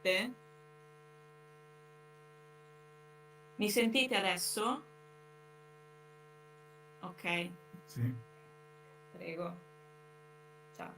7. Mi sentite adesso? Ok, Sì. prego. Ciao.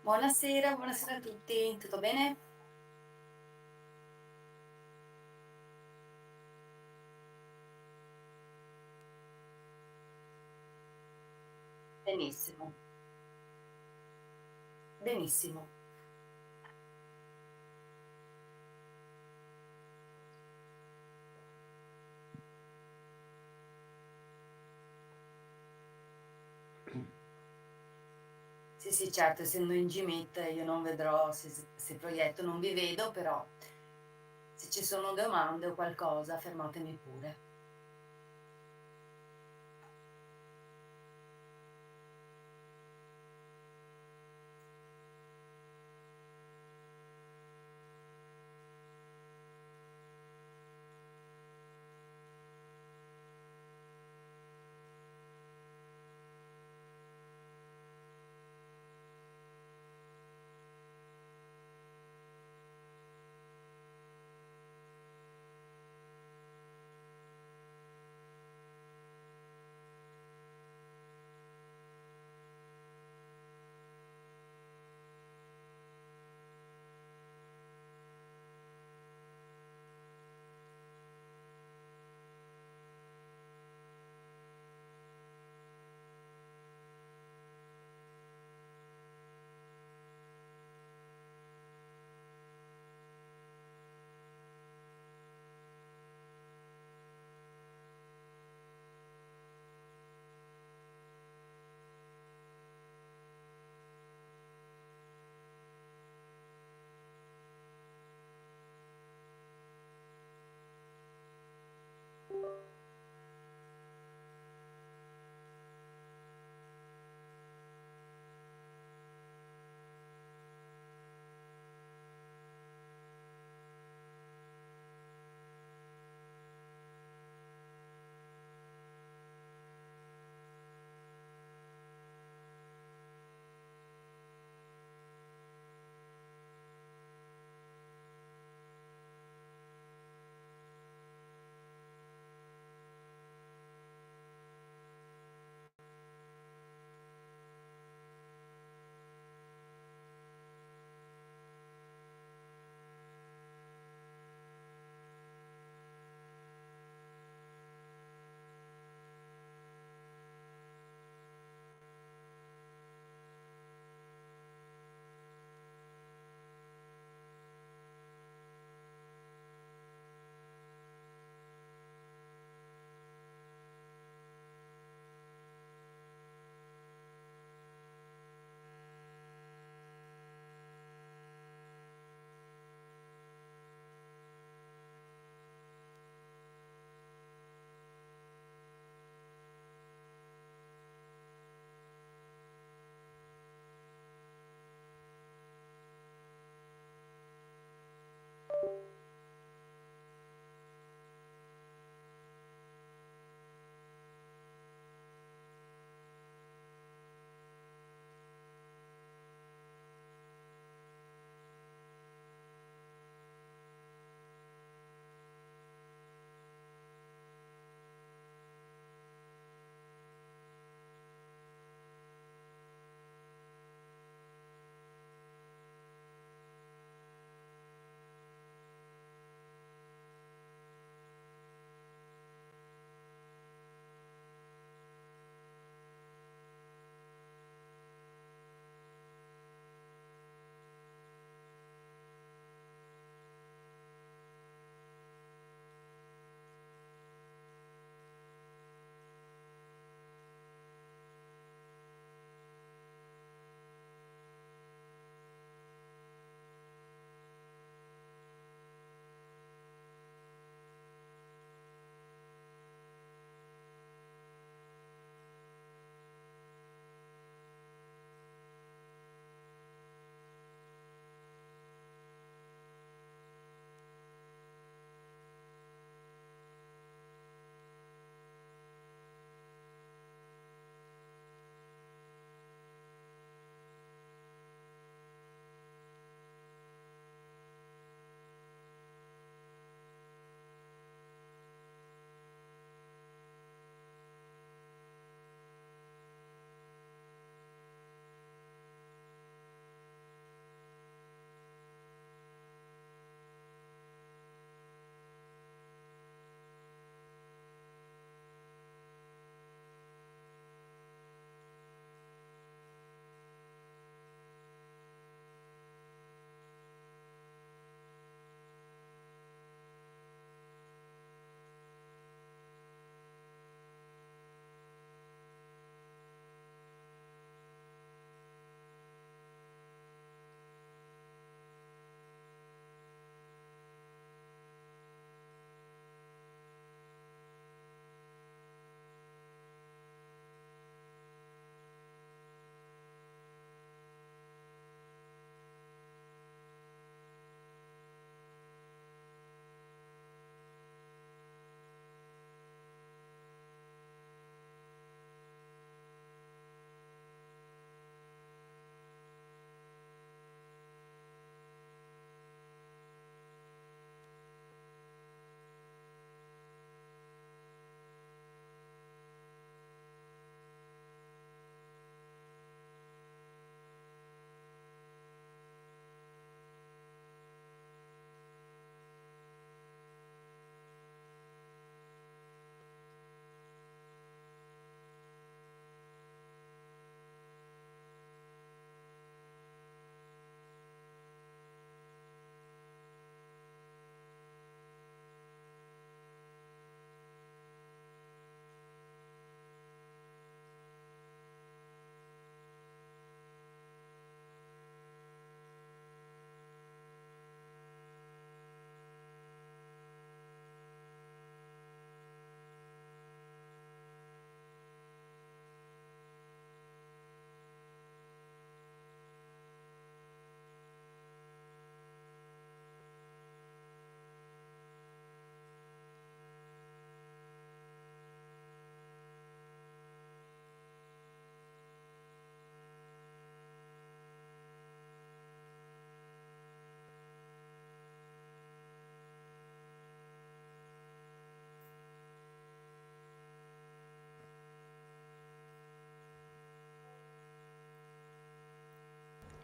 Buonasera, buonasera a tutti, tutto bene? Benissimo, benissimo. Sì, sì, certo, essendo in Gmeet io non vedrò se proietto, non vi vedo, però se ci sono domande o qualcosa fermatemi pure.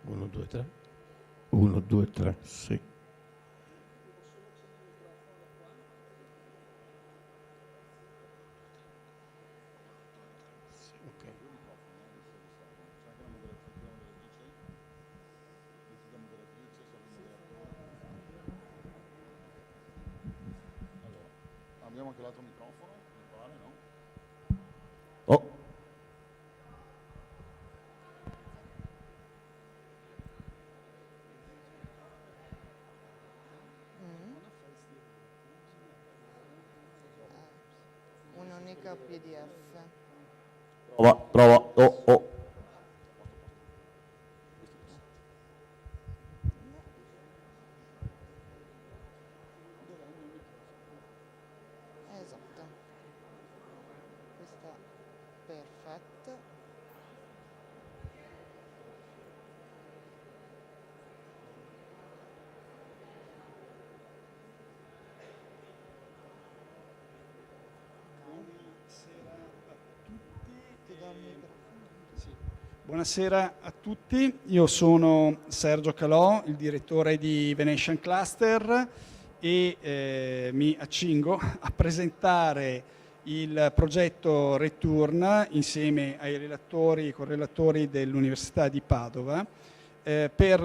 1, 2, 3. 1, 2, 3, sì. Abbiamo anche l'altro microfono, mi pare, no? Oh. Un'unica PDF. Prova, oh. Esatto. Questa perfetto. Ti do il microfono. Buonasera a tutti, io sono Sergio Calò, il direttore di Venetian Cluster e mi accingo a presentare il progetto Return insieme ai relatori e correlatori dell'Università di Padova per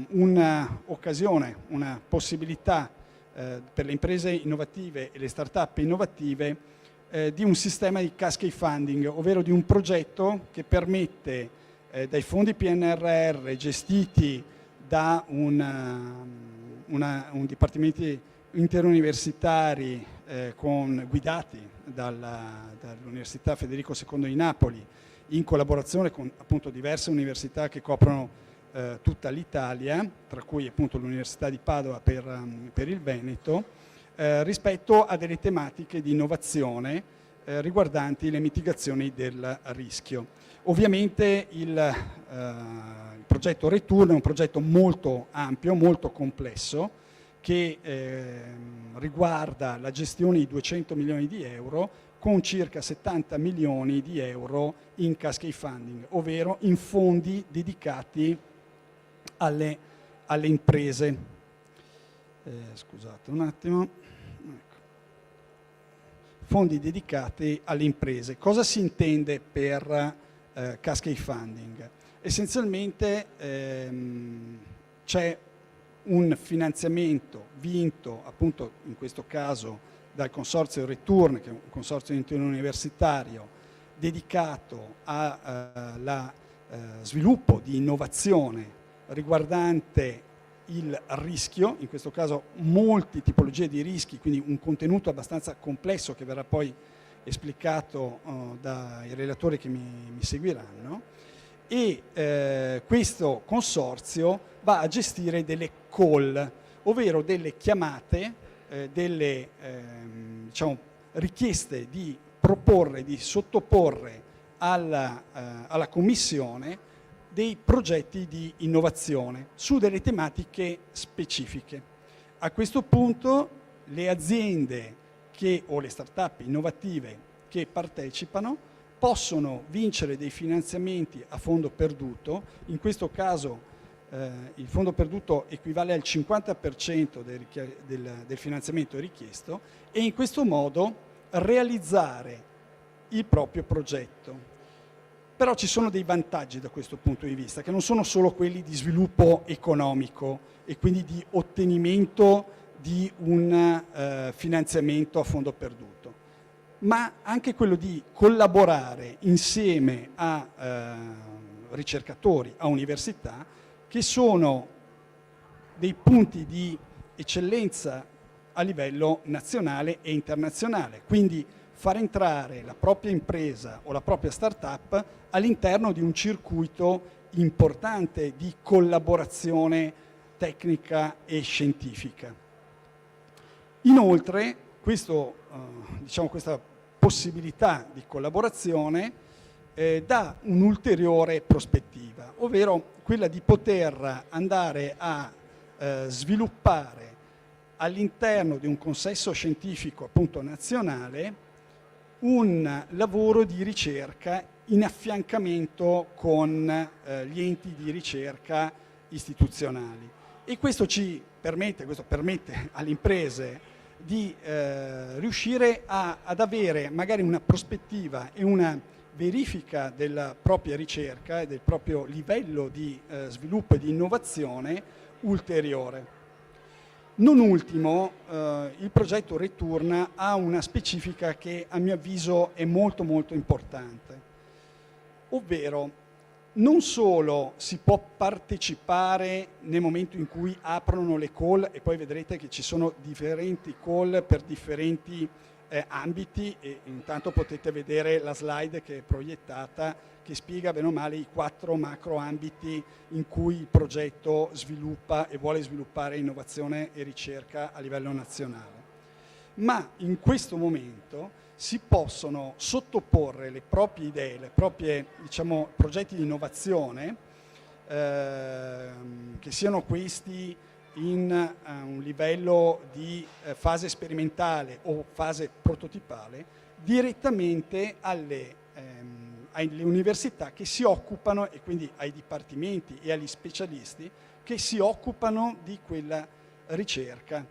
una occasione, una possibilità per le imprese innovative e le start-up innovative di un sistema di cascade funding, ovvero di un progetto che permette dai fondi PNRR gestiti da un dipartimento interuniversitari guidati dall'Università Federico II di Napoli, in collaborazione con appunto diverse università che coprono tutta l'Italia, tra cui appunto l'Università di Padova per il Veneto, rispetto a delle tematiche di innovazione riguardanti le mitigazioni del rischio. Ovviamente il progetto Return è un progetto molto ampio, molto complesso, che riguarda la gestione di 200 milioni di euro con circa 70 milioni di euro in cascade funding, ovvero in fondi dedicati alle imprese. Scusate un attimo. Ecco. Fondi dedicati alle imprese. Cosa si intende per cascade funding? Essenzialmente c'è un finanziamento vinto appunto in questo caso dal consorzio Return, che è un consorzio interuniversitario dedicato al sviluppo di innovazione riguardante il rischio, in questo caso molte tipologie di rischi, quindi un contenuto abbastanza complesso che verrà poi esplicato dai relatori che mi seguiranno, e questo consorzio va a gestire delle call, ovvero delle chiamate, delle diciamo, richieste di proporre, di sottoporre alla Commissione dei progetti di innovazione su delle tematiche specifiche. A questo punto le aziende o le start-up innovative che partecipano possono vincere dei finanziamenti a fondo perduto. In questo caso il fondo perduto equivale al 50% del finanziamento richiesto, e in questo modo realizzare il proprio progetto. Però ci sono dei vantaggi da questo punto di vista, che non sono solo quelli di sviluppo economico e quindi di ottenimento di un finanziamento a fondo perduto, ma anche quello di collaborare insieme a ricercatori, a università, che sono dei punti di eccellenza a livello nazionale e internazionale. Quindi far entrare la propria impresa o la propria start-up all'interno di un circuito importante di collaborazione tecnica e scientifica. Inoltre, diciamo, questa possibilità di collaborazione dà un'ulteriore prospettiva, ovvero quella di poter andare a sviluppare all'interno di un consesso scientifico appunto nazionale un lavoro di ricerca in affiancamento con gli enti di ricerca istituzionali. E questo permette alle imprese di riuscire ad avere magari una prospettiva e una verifica della propria ricerca e del proprio livello di sviluppo e di innovazione ulteriore. Non ultimo, il progetto Return ha una specifica che a mio avviso è molto molto importante, ovvero non solo si può partecipare nel momento in cui aprono le call, e poi vedrete che ci sono differenti call per differenti ambiti, e intanto potete vedere la slide che è proiettata, che spiega bene o male i 4 macro ambiti in cui il progetto sviluppa e vuole sviluppare innovazione e ricerca a livello nazionale. Ma in questo momento si possono sottoporre le proprie idee, le proprie, diciamo, progetti di innovazione, che siano questi in un livello di fase sperimentale o fase prototipale, direttamente alle università che si occupano, e quindi ai dipartimenti e agli specialisti che si occupano di quella ricerca,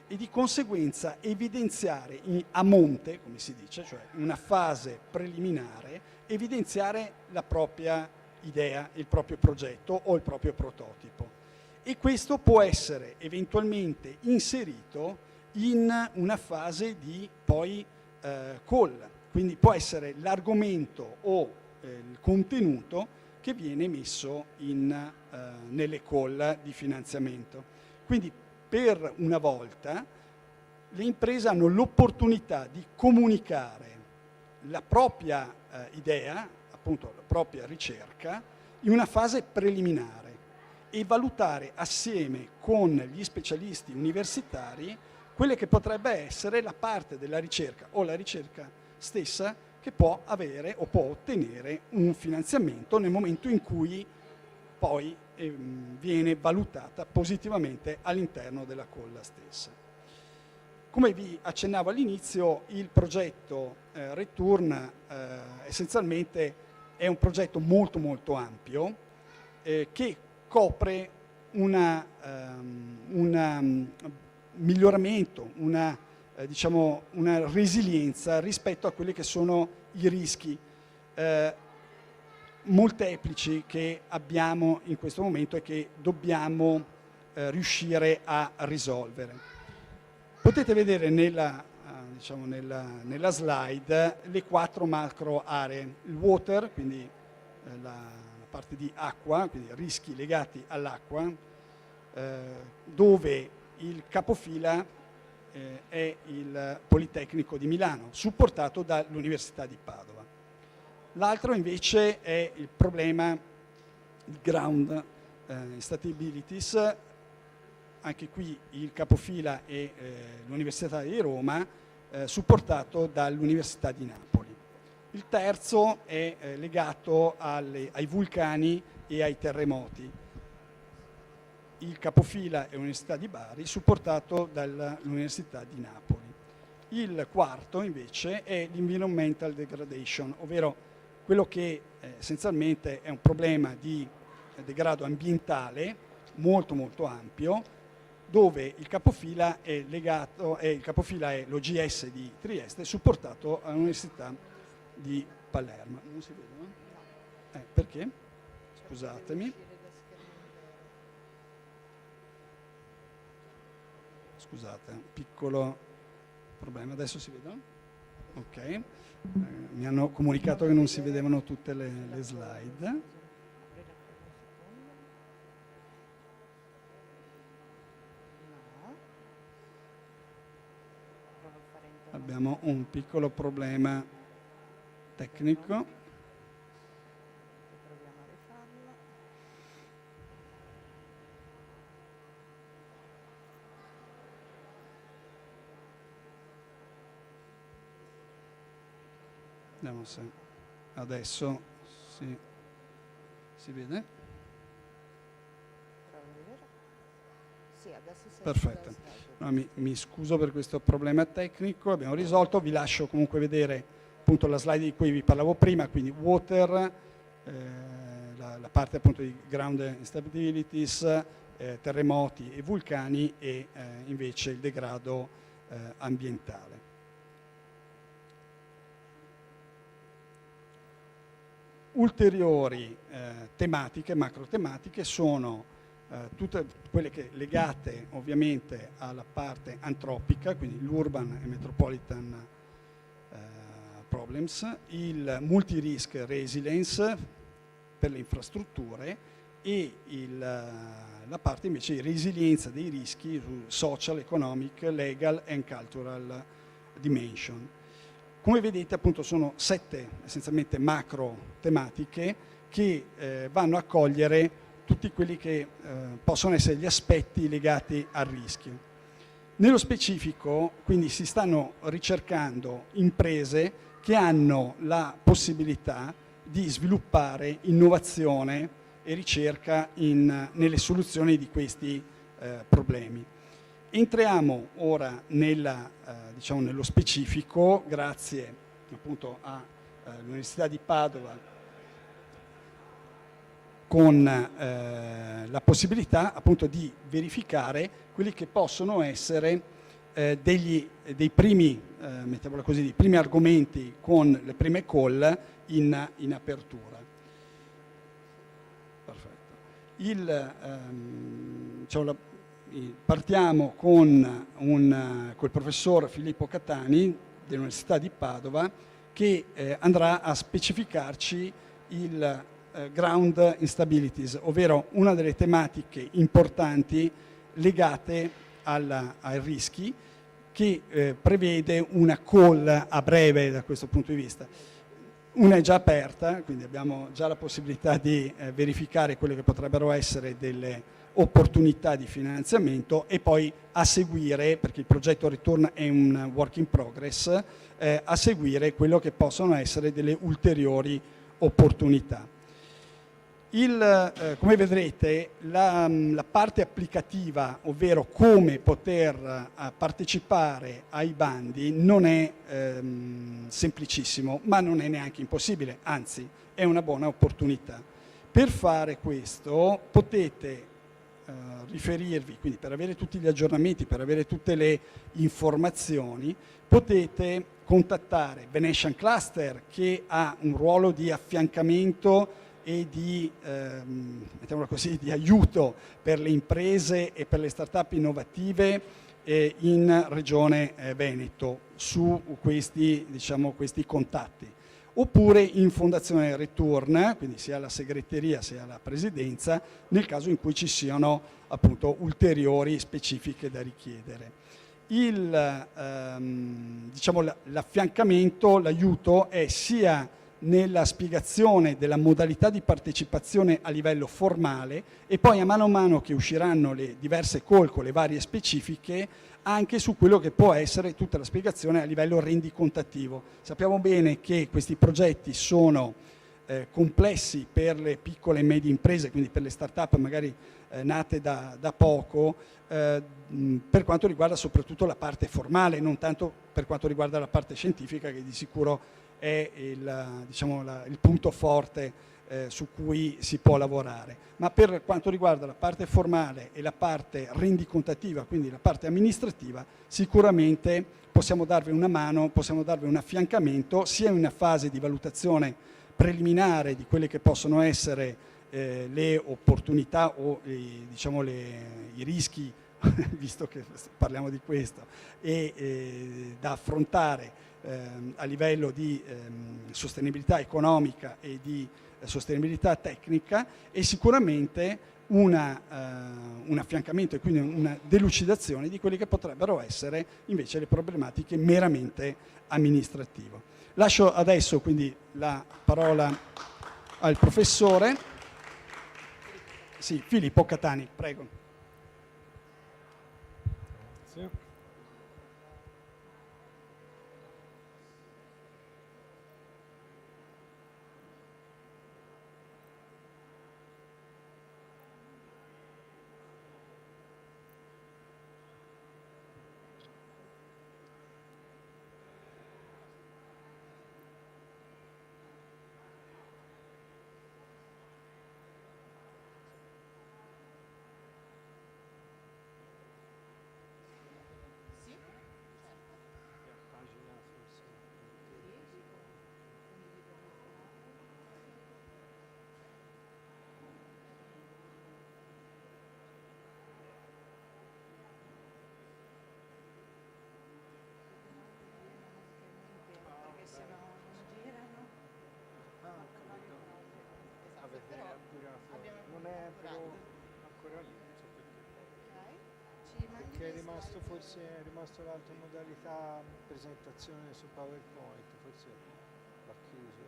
e di conseguenza evidenziare a monte, come si dice, cioè in una fase preliminare, evidenziare la propria idea, il proprio progetto o il proprio prototipo. E questo può essere eventualmente inserito in una fase di poi call, quindi può essere l'argomento o il contenuto che viene messo nelle call di finanziamento. Quindi per una volta le imprese hanno l'opportunità di comunicare la propria idea, appunto la propria ricerca, in una fase preliminare e valutare assieme con gli specialisti universitari quelle che potrebbe essere la parte della ricerca o la ricerca stessa che può avere o può ottenere un finanziamento nel momento in cui poi viene valutata positivamente all'interno della call stessa. Come vi accennavo all'inizio, il progetto Return essenzialmente è un progetto molto molto ampio che copre un miglioramento, diciamo, una resilienza rispetto a quelli che sono i rischi molteplici che abbiamo in questo momento e che dobbiamo riuscire a risolvere. Potete vedere nella slide le 4 macro aree: il water, quindi la parte di acqua, quindi rischi legati all'acqua, dove il capofila è il Politecnico di Milano, supportato dall'Università di Padova. L'altro invece è il problema di ground instabilities, anche qui il capofila è l'Università di Roma, supportato dall'Università di Napoli. Il terzo è legato ai vulcani e ai terremoti. Il capofila è l'Università di Bari, supportato dall'Università di Napoli. Il quarto invece è l'environmental degradation, ovvero quello che essenzialmente è un problema di degrado ambientale molto molto ampio, dove il capofila è l'OGS di Trieste, supportato all'Università di Palermo. Non si vede, no? Perché? Scusatemi. Scusate, un piccolo problema. Adesso si vedono? Ok. Mi hanno comunicato che non si vedevano tutte le slide. Abbiamo un piccolo problema tecnico. Vediamo se adesso si vede. Sì, adesso si Perfetto. No, mi scuso per questo problema tecnico, abbiamo risolto, vi lascio comunque vedere appunto la slide di cui vi parlavo prima, quindi water, la parte appunto di ground instabilities, terremoti e vulcani e invece il degrado ambientale. Ulteriori tematiche, macro tematiche, sono tutte quelle che legate ovviamente alla parte antropica, quindi l'urban e metropolitan problems, il multi-risk resilience per le infrastrutture e la parte invece di resilienza dei rischi su social, economic, legal and cultural dimension. Come vedete appunto sono 7 essenzialmente macro tematiche che vanno a cogliere tutti quelli che possono essere gli aspetti legati al rischio. Nello specifico quindi si stanno ricercando imprese che hanno la possibilità di sviluppare innovazione e ricerca nelle soluzioni di questi problemi. Entriamo ora diciamo, nello specifico, grazie appunto all'Università di Padova, con la possibilità appunto di verificare quelli che possono essere dei primi, mettiamola così, dei primi argomenti con le prime call in apertura. Perfetto. Diciamo, partiamo con col professor Filippo Catani dell'Università di Padova che andrà a specificarci il ground instabilities, ovvero una delle tematiche importanti legate ai rischi che prevede una call a breve da questo punto di vista. Una è già aperta, quindi abbiamo già la possibilità di verificare quelle che potrebbero essere delle opportunità di finanziamento e poi a seguire, perché il progetto Return è un work in progress, a seguire quello che possono essere delle ulteriori opportunità. Come vedrete, la parte applicativa, ovvero come poter partecipare ai bandi, non è semplicissimo, ma non è neanche impossibile, anzi è una buona opportunità. Per fare questo potete riferirvi, quindi per avere tutti gli aggiornamenti, per avere tutte le informazioni, potete contattare Venetian Cluster che ha un ruolo di affiancamento e di, mettiamola così, di aiuto per le imprese e per le start-up innovative in Regione Veneto su questi, diciamo, questi contatti. Oppure in Fondazione Return, quindi sia la segreteria sia la presidenza, nel caso in cui ci siano appunto ulteriori specifiche da richiedere. Diciamo, l'affiancamento, l'aiuto è sia nella spiegazione della modalità di partecipazione a livello formale e poi a mano che usciranno le diverse call con le varie specifiche anche su quello che può essere tutta la spiegazione a livello rendicontativo. Sappiamo bene che questi progetti sono complessi per le piccole e medie imprese, quindi per le start-up magari nate da poco, per quanto riguarda soprattutto la parte formale, non tanto per quanto riguarda la parte scientifica che di sicuro è il punto forte su cui si può lavorare. Ma per quanto riguarda la parte formale e la parte rendicontativa, quindi la parte amministrativa, sicuramente possiamo darvi una mano, possiamo darvi un affiancamento sia in una fase di valutazione preliminare di quelle che possono essere le opportunità o diciamo i rischi, visto che parliamo di questo, da affrontare a livello di sostenibilità economica e di sostenibilità tecnica e sicuramente un affiancamento e quindi una delucidazione di quelle che potrebbero essere invece le problematiche meramente amministrative. Lascio adesso quindi la parola al professore. Sì, Filippo Catani, prego. Grazie. ancora lì, non so perché. Ci mandi Perché le è rimasto slide? forse è rimasto l'altra modalità presentazione su PowerPoint, forse l'ha chiuso.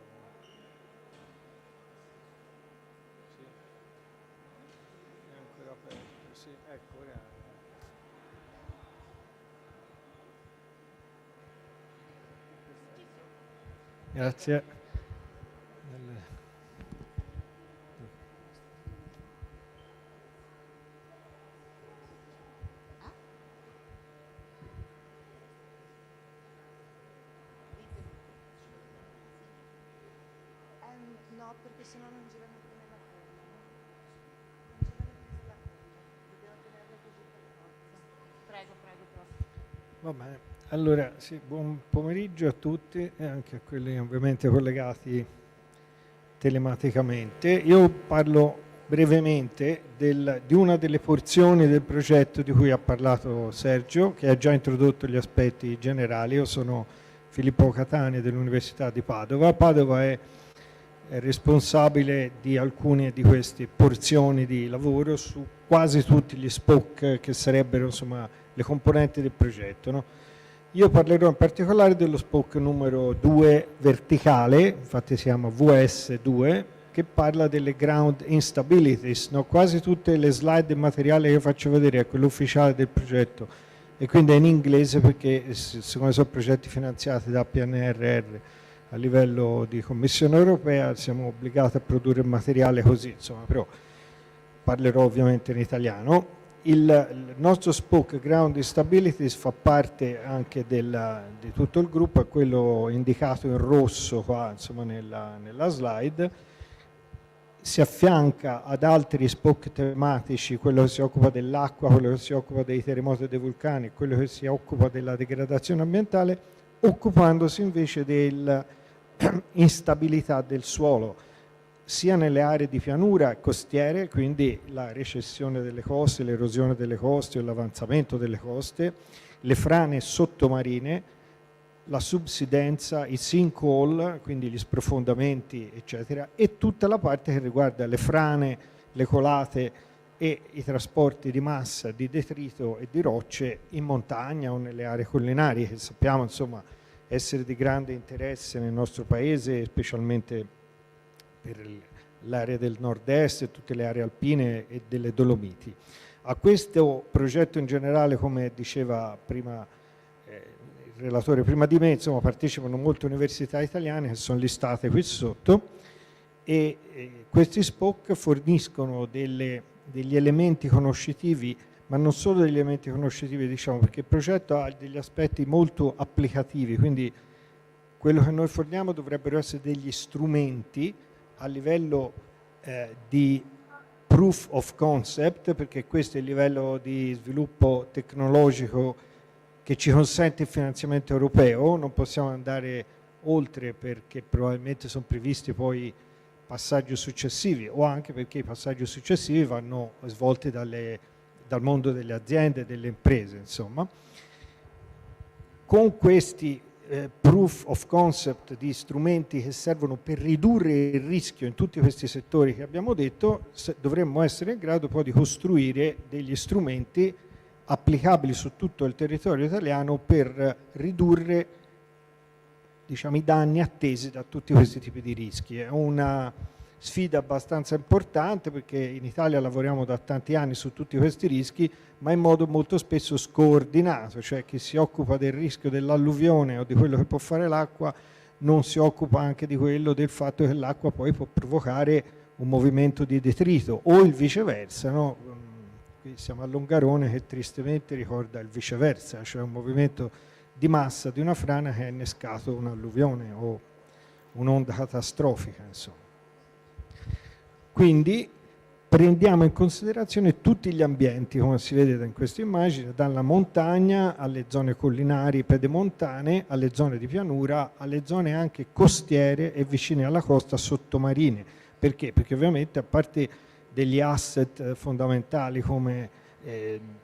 Sì. È ancora aperto, sì, ecco ora. Grazie. No, perché sennò non girano più nella forma. Non girano più nella forma. Dobbiamo tenerle così per forza. Prego, prego, prof. Va bene, allora sì, buon pomeriggio a tutti e anche a quelli ovviamente collegati telematicamente. Io parlo brevemente di una delle porzioni del progetto di cui ha parlato Sergio, che ha già introdotto gli aspetti generali. Io sono Filippo Catania dell'Università di Padova. Padova è responsabile di alcune di queste porzioni di lavoro su quasi tutti gli SPOC che sarebbero insomma le componenti del progetto, no? Io parlerò in particolare dello SPOC numero 2 verticale, infatti si chiama VS2, che parla delle ground instabilities, no? Quasi tutte le slide e materiale che faccio vedere è quello ufficiale del progetto e quindi è in inglese perché siccome sono progetti finanziati da PNRR a livello di Commissione Europea siamo obbligati a produrre materiale così, insomma, però parlerò ovviamente in italiano. Il nostro SPOC Ground Instabilities fa parte anche di tutto il gruppo, è quello indicato in rosso qua, insomma, nella slide. Si affianca ad altri SPOC tematici, quello che si occupa dell'acqua, quello che si occupa dei terremoti e dei vulcani, quello che si occupa della degradazione ambientale, occupandosi invece dell'instabilità del suolo, sia nelle aree di pianura e costiere, quindi la recessione delle coste, l'erosione delle coste o l'avanzamento delle coste, le frane sottomarine, la subsidenza, i sinkhole, quindi gli sprofondamenti, eccetera, e tutta la parte che riguarda le frane, le colate e i trasporti di massa, di detrito e di rocce in montagna o nelle aree collinari, che sappiamo insomma essere di grande interesse nel nostro paese, specialmente per l'area del nord-est e tutte le aree alpine e delle Dolomiti. A questo progetto in generale, come diceva prima il relatore prima di me, insomma, partecipano molte università italiane che sono listate qui sotto e questi SPOC forniscono degli elementi conoscitivi, ma non solo degli elementi conoscitivi, diciamo, perché il progetto ha degli aspetti molto applicativi, quindi quello che noi forniamo dovrebbero essere degli strumenti a livello di proof of concept, perché questo è il livello di sviluppo tecnologico che ci consente il finanziamento europeo. Non possiamo andare oltre perché probabilmente sono previsti poi passaggi successivi o anche perché i passaggi successivi vanno svolti dal mondo delle aziende e delle imprese, insomma. Con questi proof of concept di strumenti che servono per ridurre il rischio in tutti questi settori che abbiamo detto, dovremmo essere in grado poi di costruire degli strumenti applicabili su tutto il territorio italiano per ridurre, diciamo, i danni attesi da tutti questi tipi di rischi. È una sfida abbastanza importante perché in Italia lavoriamo da tanti anni su tutti questi rischi, ma in modo molto spesso scoordinato, cioè chi si occupa del rischio dell'alluvione o di quello che può fare l'acqua non si occupa anche di quello del fatto che l'acqua poi può provocare un movimento di detrito o il viceversa, no? Qui siamo a Longarone che tristemente ricorda il viceversa, cioè un movimento di massa di una frana che ha innescato un'alluvione o un'onda catastrofica, insomma. Quindi prendiamo in considerazione tutti gli ambienti, come si vede in questa immagine, dalla montagna alle zone collinari pedemontane, alle zone di pianura, alle zone anche costiere e vicine alla costa sottomarine. Perché? Perché ovviamente a parte degli asset fondamentali come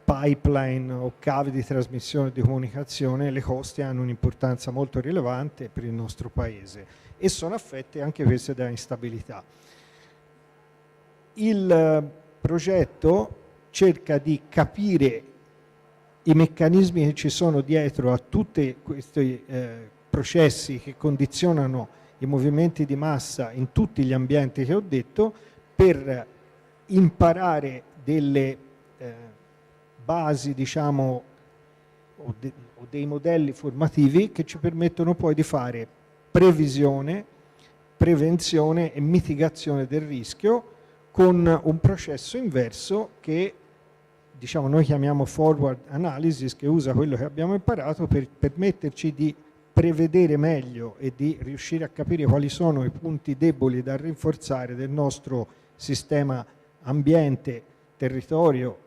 pipeline o cavi di trasmissione e di comunicazione, le coste hanno un'importanza molto rilevante per il nostro paese e sono affette anche queste da instabilità. Il progetto cerca di capire i meccanismi che ci sono dietro a tutti questi processi che condizionano i movimenti di massa in tutti gli ambienti che ho detto, per imparare delle basi, diciamo, o dei modelli formativi che ci permettono poi di fare previsione, prevenzione e mitigazione del rischio con un processo inverso che, diciamo, noi chiamiamo forward analysis, che usa quello che abbiamo imparato per permetterci di prevedere meglio e di riuscire a capire quali sono i punti deboli da rinforzare del nostro sistema ambiente, territorio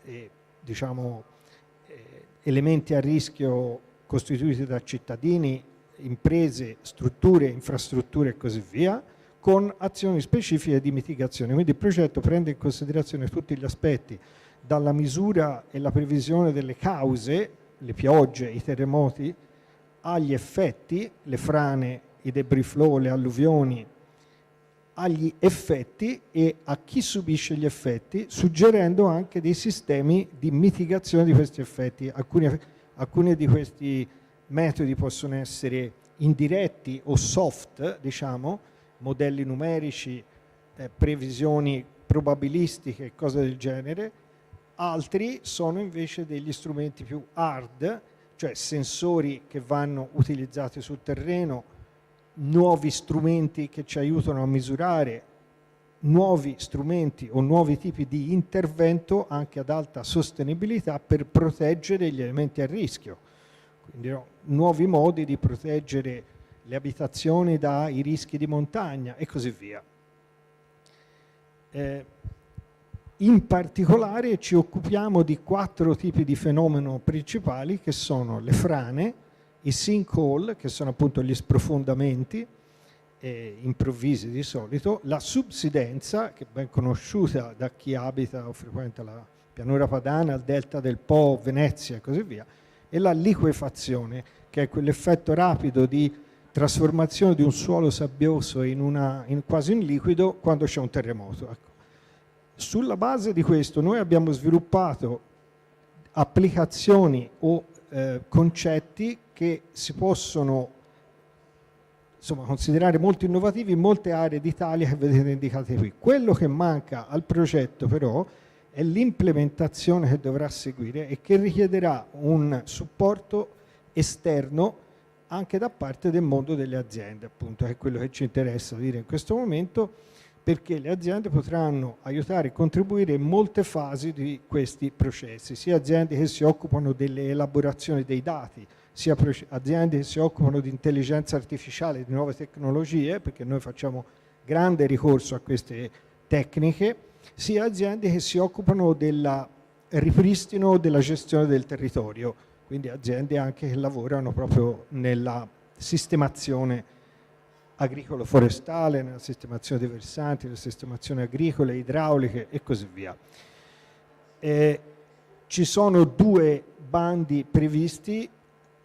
e, diciamo, elementi a rischio costituiti da cittadini, imprese, strutture, infrastrutture e così via, con azioni specifiche di mitigazione. Quindi il progetto prende in considerazione tutti gli aspetti, dalla misura e la previsione delle cause, le piogge, i terremoti, agli effetti, le frane, i debris flow, le alluvioni, agli effetti e a chi subisce gli effetti, suggerendo anche dei sistemi di mitigazione di questi effetti. Alcuni di questi metodi possono essere indiretti o soft, diciamo, modelli numerici, previsioni probabilistiche, cose del genere. Altri sono invece degli strumenti più hard, cioè sensori che vanno utilizzati sul terreno, nuovi strumenti che ci aiutano a misurare, nuovi strumenti o nuovi tipi di intervento anche ad alta sostenibilità per proteggere gli elementi a rischio. Quindi nuovi modi di proteggere le abitazioni dai rischi di montagna e così via. In particolare ci occupiamo di 4 tipi di fenomeno principali, che sono le frane, i sinkhole, che sono appunto gli sprofondamenti improvvisi di solito, la subsidenza, che è ben conosciuta da chi abita o frequenta la pianura padana, il delta del Po, Venezia e così via, e la liquefazione, che è quell'effetto rapido di trasformazione di un suolo sabbioso in quasi in liquido quando c'è un terremoto. Ecco. Sulla base di questo noi abbiamo sviluppato applicazioni o concetti che si possono, insomma, considerare molto innovativi in molte aree d'Italia che vedete indicate qui. Quello che manca al progetto però è l'implementazione che dovrà seguire e che richiederà un supporto esterno anche da parte del mondo delle aziende, appunto, che è quello che ci interessa dire in questo momento, perché le aziende potranno aiutare e contribuire in molte fasi di questi processi, sia aziende che si occupano delle elaborazioni dei dati, sia aziende che si occupano di intelligenza artificiale, di nuove tecnologie, perché noi facciamo grande ricorso a queste tecniche, sia aziende che si occupano del ripristino della gestione del territorio, quindi aziende anche che lavorano proprio nella sistemazione agricolo-forestale, nella sistemazione dei versanti, nella sistemazione agricole, idrauliche e così via. Ci sono 2 bandi previsti,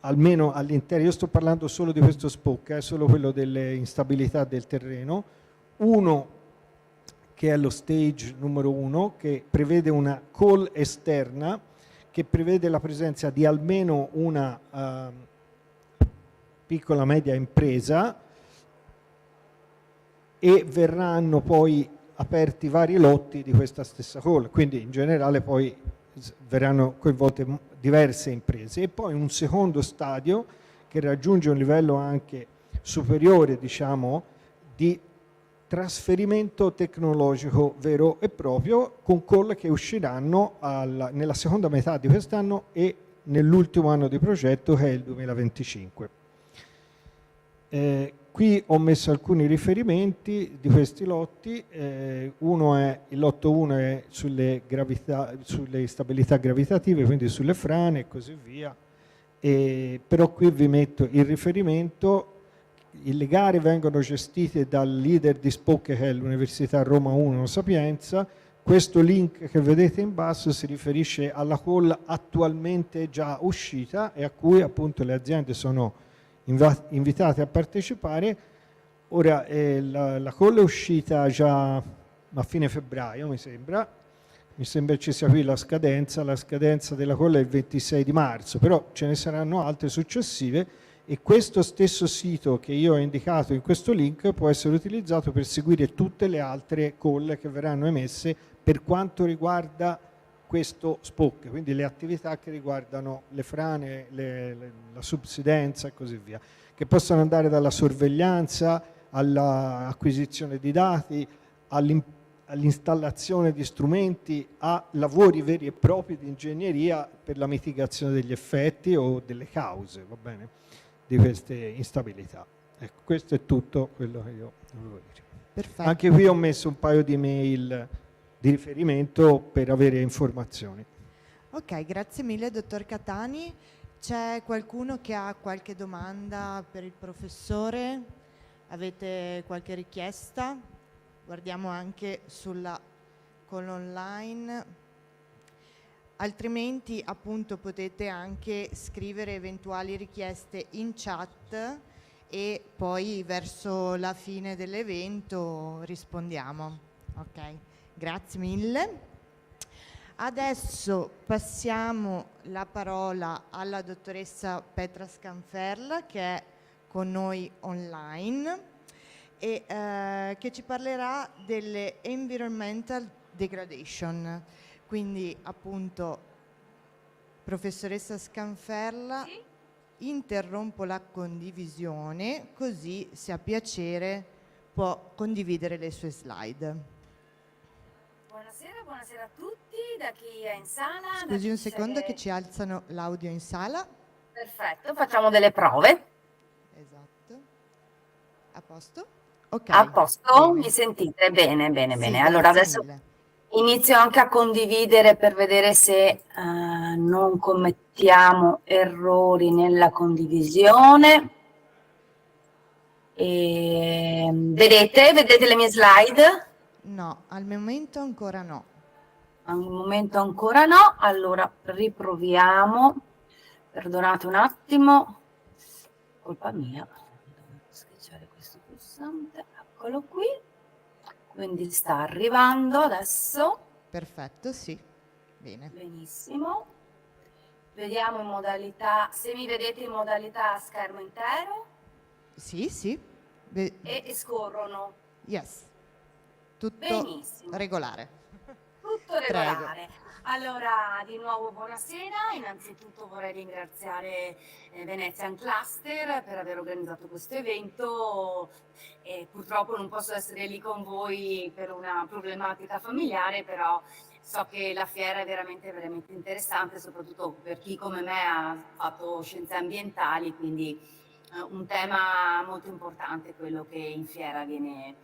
almeno all'interno, io sto parlando solo di questo SPOC, solo quello delle instabilità del terreno, uno che è lo stage numero 1, che prevede una call esterna, che prevede la presenza di almeno una piccola media impresa, e verranno poi aperti vari lotti di questa stessa call, quindi in generale poi verranno coinvolte diverse imprese. E poi un secondo stadio che raggiunge un livello anche superiore, diciamo, di trasferimento tecnologico vero e proprio, con call che usciranno nella seconda metà di quest'anno e nell'ultimo anno di progetto, che è il 2025. Qui ho messo alcuni riferimenti di questi lotti. Uno è il lotto 1 è sulle stabilità gravitative, quindi sulle frane e così via. Però qui vi metto il riferimento. Le gare vengono gestite dal leader di SPOC, che è l'Università Roma 1 Sapienza. Questo link che vedete in basso si riferisce alla call attualmente già uscita e a cui appunto le aziende sono invitate a partecipare. Ora la call è uscita già a fine febbraio mi sembra ci sia qui la scadenza della call è il 26 di marzo, però ce ne saranno altre successive e questo stesso sito che io ho indicato in questo link può essere utilizzato per seguire tutte le altre call che verranno emesse per quanto riguarda questo SPOC, quindi le attività che riguardano le frane, la subsidenza e così via, che possono andare dalla sorveglianza all'acquisizione di dati, all'installazione di strumenti, a lavori veri e propri di ingegneria per la mitigazione degli effetti o delle cause, va bene, di queste instabilità. Ecco, questo è tutto quello che io volevo dire. Perfetto. Anche qui ho messo un paio di mail di riferimento per avere informazioni. Ok, grazie mille dottor Catani. C'è qualcuno che ha qualche domanda per il professore? Avete qualche richiesta? Guardiamo anche sulla call online. Altrimenti appunto potete anche scrivere eventuali richieste in chat e poi verso la fine dell'evento rispondiamo. Ok, grazie mille. Adesso passiamo la parola alla dottoressa Petra Scanferla che è con noi online e che ci parlerà delle environmental degradation. Quindi appunto, professoressa Scanferla, Sì? interrompo la condivisione così se ha piacere può condividere le sue slide. Buonasera a tutti, da chi è in sala. da Scusi chi un c'è- secondo che ci alzano l'audio in sala. Perfetto, facciamo delle prove. Esatto. A posto? Ok. A posto? Bene. Mi sentite? Bene, bene, Sì, bene. Allora grazie adesso mille. inizio anche a condividere per vedere se non commettiamo errori nella condivisione. Vedete le mie slide? No, al momento ancora no. Al momento ancora no, allora riproviamo. Perdonate un attimo, colpa mia. Devo schiacciare questo pulsante, eccolo qui. Quindi sta arrivando adesso. Perfetto, sì. Bene. Benissimo. Vediamo in modalità, se mi vedete in modalità a schermo intero Sì, sì. e scorrono. Yes. Tutto Benissimo. regolare. Tutto regolare. Allora, di nuovo buonasera. Innanzitutto vorrei ringraziare Venezian Cluster per aver organizzato questo evento. Purtroppo non posso essere lì con voi per una problematica familiare, però so che la fiera è veramente, veramente interessante, soprattutto per chi come me ha fatto scienze ambientali, quindi un tema molto importante quello che in fiera viene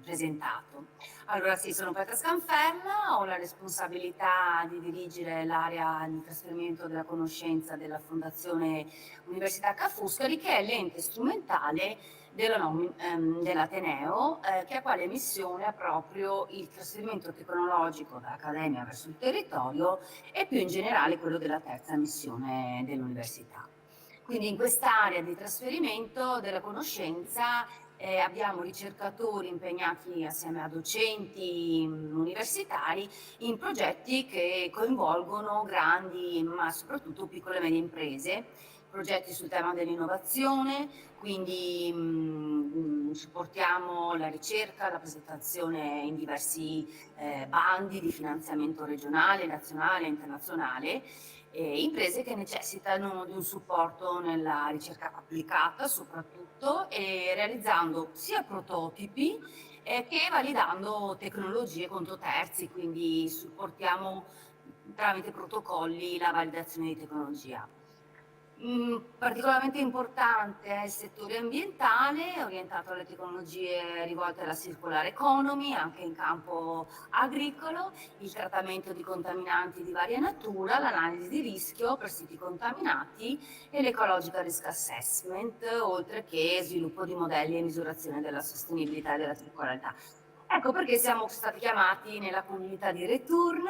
presentato. Allora sì, sono Petra Scanferla, ho la responsabilità di dirigere l'area di trasferimento della conoscenza della Fondazione Università Ca' Foscari, che è l'ente strumentale dell'Ateneo, che ha quale missione proprio il trasferimento tecnologico dall'Accademia verso il territorio e più in generale quello della terza missione dell'università. Quindi in quest'area di trasferimento della conoscenza abbiamo ricercatori impegnati assieme a docenti universitari in progetti che coinvolgono grandi ma soprattutto piccole e medie imprese, progetti sul tema dell'innovazione, quindi supportiamo la ricerca, la presentazione in diversi bandi di finanziamento regionale, nazionale e internazionale. Imprese che necessitano di un supporto nella ricerca applicata soprattutto e realizzando sia prototipi che validando tecnologie contro terzi, quindi supportiamo tramite protocolli la validazione di tecnologia. Particolarmente importante è il settore ambientale, orientato alle tecnologie rivolte alla circular economy, anche in campo agricolo, il trattamento di contaminanti di varia natura, l'analisi di rischio per siti contaminati e l'ecological risk assessment, oltre che sviluppo di modelli e misurazione della sostenibilità e della circolarità. Ecco perché siamo stati chiamati nella comunità di Return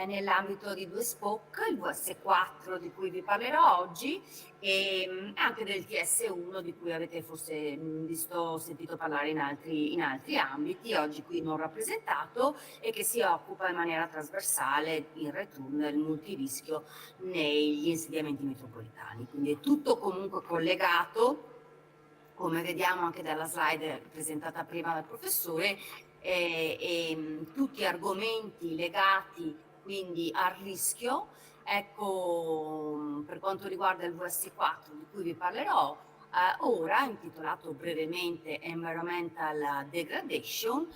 nell'ambito di due SPOC, il VS4 di cui vi parlerò oggi e anche del TS1 di cui avete forse sentito parlare in altri ambiti, oggi qui non rappresentato, e che si occupa in maniera trasversale in return del multirischio negli insediamenti metropolitani. Quindi è tutto comunque collegato, come vediamo anche dalla slide presentata prima dal professore, tutti argomenti legati quindi al rischio. Ecco, per quanto riguarda il VS4 di cui vi parlerò ora, intitolato brevemente Environmental Degradation,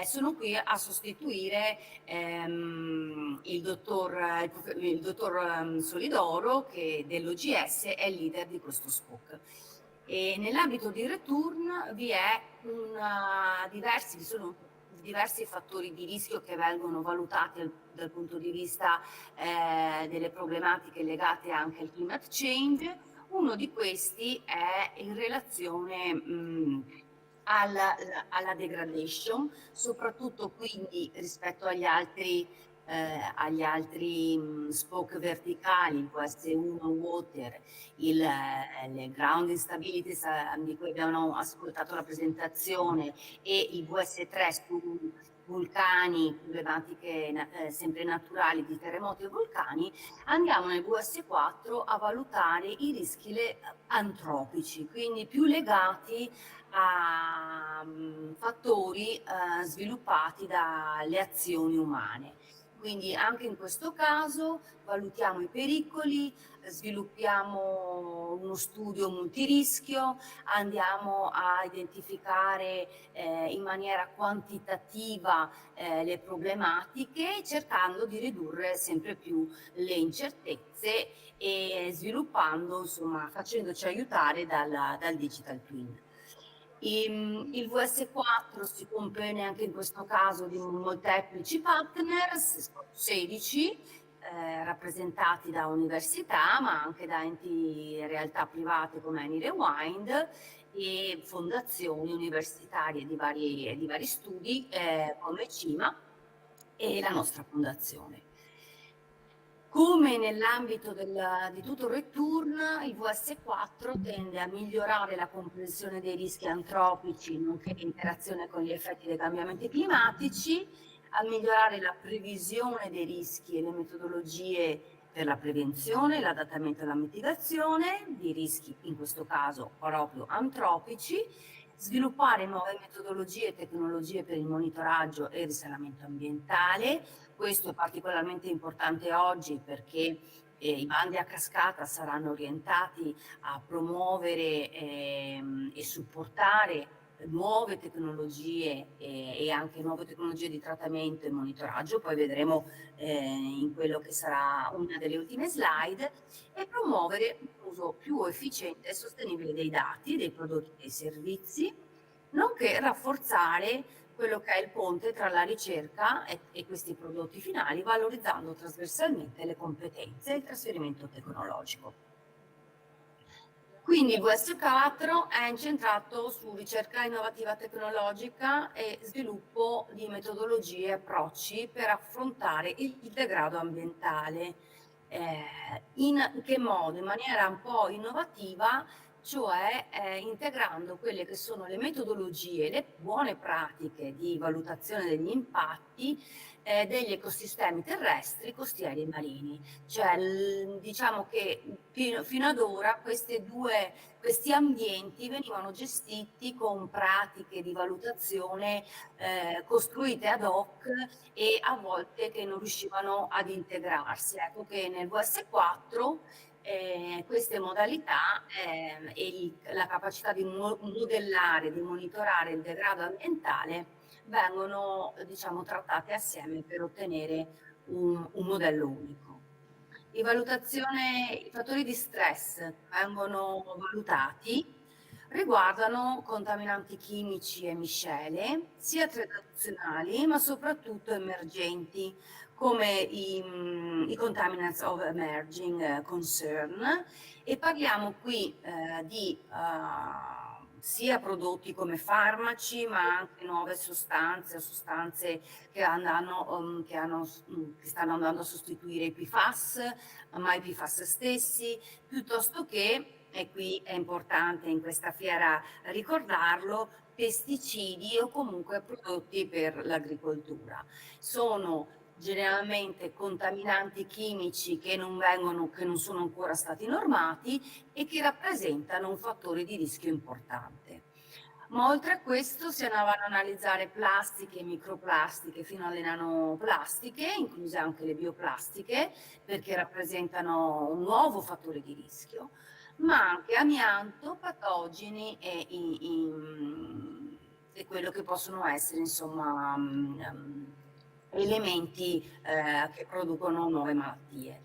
sono qui a sostituire il dottor Solidoro, che dell'OGS è il leader di questo SPOC. E nell'ambito di return vi sono diversi fattori di rischio che vengono valutati dal punto di vista delle problematiche legate anche al climate change. Uno di questi è in relazione alla degradation, soprattutto quindi rispetto agli altri SPOC verticali, il VS1 water, le ground instability di cui abbiamo ascoltato la presentazione, e il VS3 su vulcani, problematiche sempre naturali di terremoti e vulcani. Andiamo nel VS4 a valutare i rischi antropici, quindi più legati a fattori sviluppati dalle azioni umane. Quindi anche in questo caso valutiamo i pericoli, sviluppiamo uno studio multirischio, andiamo a identificare in maniera quantitativa le problematiche, cercando di ridurre sempre più le incertezze e sviluppando, insomma, facendoci aiutare dal Digital Twin. Il VS4 si compone anche in questo caso di molteplici partners, 16, rappresentati da università, ma anche da enti e realtà private come Eni Rewind e fondazioni universitarie di vari studi come CIMA e la nostra fondazione. Come nell'ambito di tutto il return, il VS4 tende a migliorare la comprensione dei rischi antropici, nonché l'interazione con gli effetti dei cambiamenti climatici, a migliorare la previsione dei rischi e le metodologie per la prevenzione, l'adattamento e la mitigazione di rischi, in questo caso proprio antropici, sviluppare nuove metodologie e tecnologie per il monitoraggio e il risanamento ambientale. Questo è particolarmente importante oggi perché i bandi a cascata saranno orientati a promuovere e supportare nuove tecnologie e anche nuove tecnologie di trattamento e monitoraggio, poi vedremo in quello che sarà una delle ultime slide, e promuovere un uso più efficiente e sostenibile dei dati, dei prodotti e dei servizi, nonché rafforzare quello che è il ponte tra la ricerca e questi prodotti finali, valorizzando trasversalmente le competenze e il trasferimento tecnologico. Quindi il VS4 è incentrato su ricerca innovativa tecnologica e sviluppo di metodologie e approcci per affrontare il degrado ambientale. In che modo? In maniera un po' innovativa, cioè integrando quelle che sono le metodologie, le buone pratiche di valutazione degli impatti degli ecosistemi terrestri, costieri e marini. Cioè, diciamo che fino ad ora questi ambienti venivano gestiti con pratiche di valutazione costruite ad hoc e a volte che non riuscivano ad integrarsi. Ecco che nel VS4 queste modalità e la capacità di modellare, di monitorare il degrado ambientale vengono, diciamo, trattate assieme per ottenere un modello unico. I fattori di stress vengono valutati, riguardano contaminanti chimici e miscele, sia tradizionali ma soprattutto emergenti, come i contaminants of emerging concern, e parliamo qui di sia prodotti come farmaci, ma anche nuove sostanze che stanno andando a sostituire i PFAS, ma i PFAS stessi, piuttosto che, e qui è importante in questa fiera ricordarlo, pesticidi o comunque prodotti per l'agricoltura. Sono generalmente contaminanti chimici che non sono ancora stati normati e che rappresentano un fattore di rischio importante. Ma oltre a questo si andavano ad analizzare plastiche e microplastiche fino alle nanoplastiche, incluse anche le bioplastiche, perché rappresentano un nuovo fattore di rischio, ma anche amianto, patogeni e quello che possono essere, insomma, elementi che producono nuove malattie.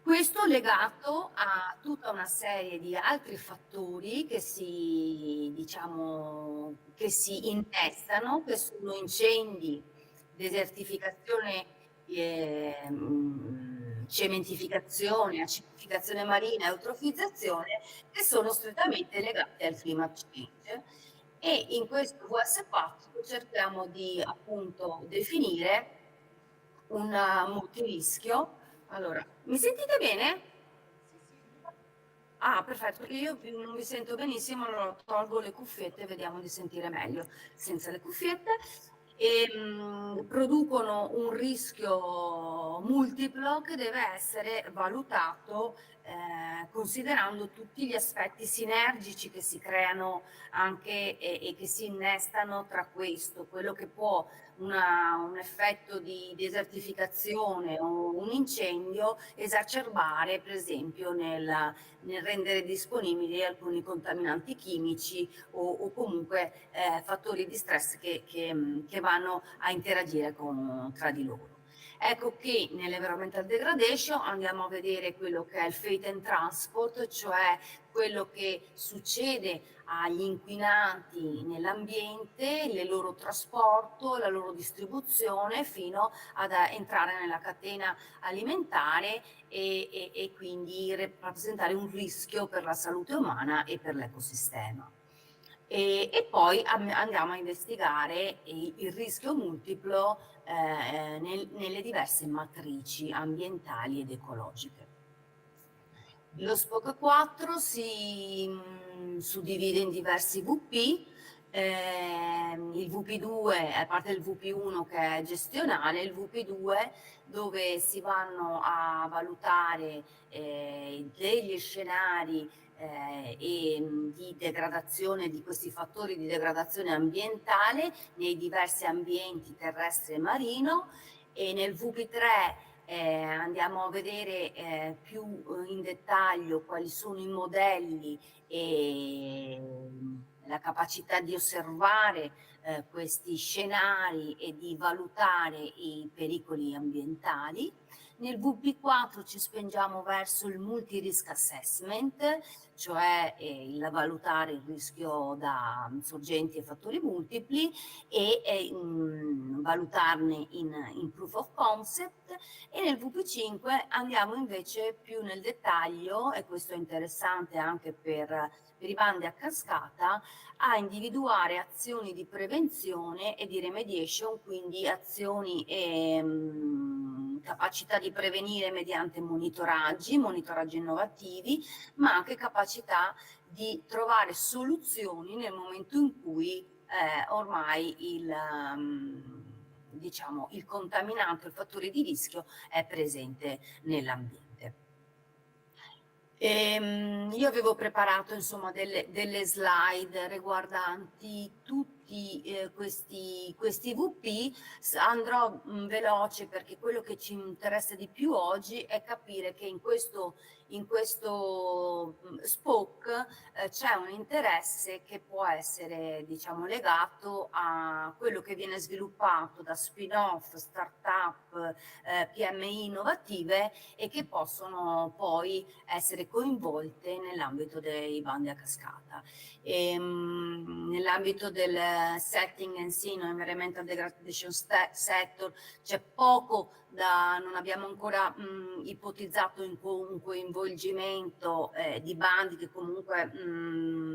Questo legato a tutta una serie di altri fattori che si innestano, che sono incendi, desertificazione, cementificazione, acidificazione marina e eutrofizzazione, che sono strettamente legati al climate change. E in questo VS4 cerchiamo di appunto definire un multirischio. Allora, mi sentite bene? Ah, perfetto, perché io non vi sento benissimo, allora tolgo le cuffiette e vediamo di sentire meglio senza le cuffiette. Producono un rischio multiplo che deve essere valutato considerando tutti gli aspetti sinergici che si creano anche e che si innestano tra questo, quello che può un effetto di desertificazione o un incendio esacerbare, per esempio, nel rendere disponibili alcuni contaminanti chimici o comunque fattori di stress che vanno a interagire tra di loro. Ecco che nell'environmental degradation andiamo a vedere quello che è il fate and transport, cioè quello che succede agli inquinanti nell'ambiente, il loro trasporto, la loro distribuzione fino ad entrare nella catena alimentare e quindi rappresentare un rischio per la salute umana e per l'ecosistema. E poi andiamo a investigare il rischio multiplo nelle diverse matrici ambientali ed ecologiche. Lo SPOC 4 si suddivide in diversi VP, il VP2, a parte il VP1 che è gestionale, il VP2 dove si vanno a valutare degli scenari di degradazione di questi fattori di degradazione ambientale nei diversi ambienti terrestre e marino, e nel VP3 andiamo a vedere più in dettaglio quali sono i modelli e la capacità di osservare questi scenari e di valutare i pericoli ambientali. Nel VP4 ci spingiamo verso il multi-risk assessment, cioè il valutare il rischio da sorgenti e fattori multipli e valutarne in proof of concept, e nel VP5 andiamo invece più nel dettaglio, e questo è interessante anche per i bandi a cascata, a individuare azioni di prevenzione e di remediation, quindi azioni e capacità di prevenire mediante monitoraggi innovativi, ma anche capacità di trovare soluzioni nel momento in cui ormai il contaminante, il fattore di rischio è presente nell'ambiente. Io avevo preparato insomma delle slide riguardanti tutti questi VP, andrò veloce perché quello che ci interessa di più oggi è capire che in questo SPOC c'è un interesse che può essere legato a quello che viene sviluppato da spin-off, start-up, PMI innovative e che possono poi essere coinvolte nell'ambito dei bandi a cascata. Nell'ambito del setting and scene, environmental degradation sector, c'è poco non abbiamo ancora ipotizzato un coinvolgimento di bandi che comunque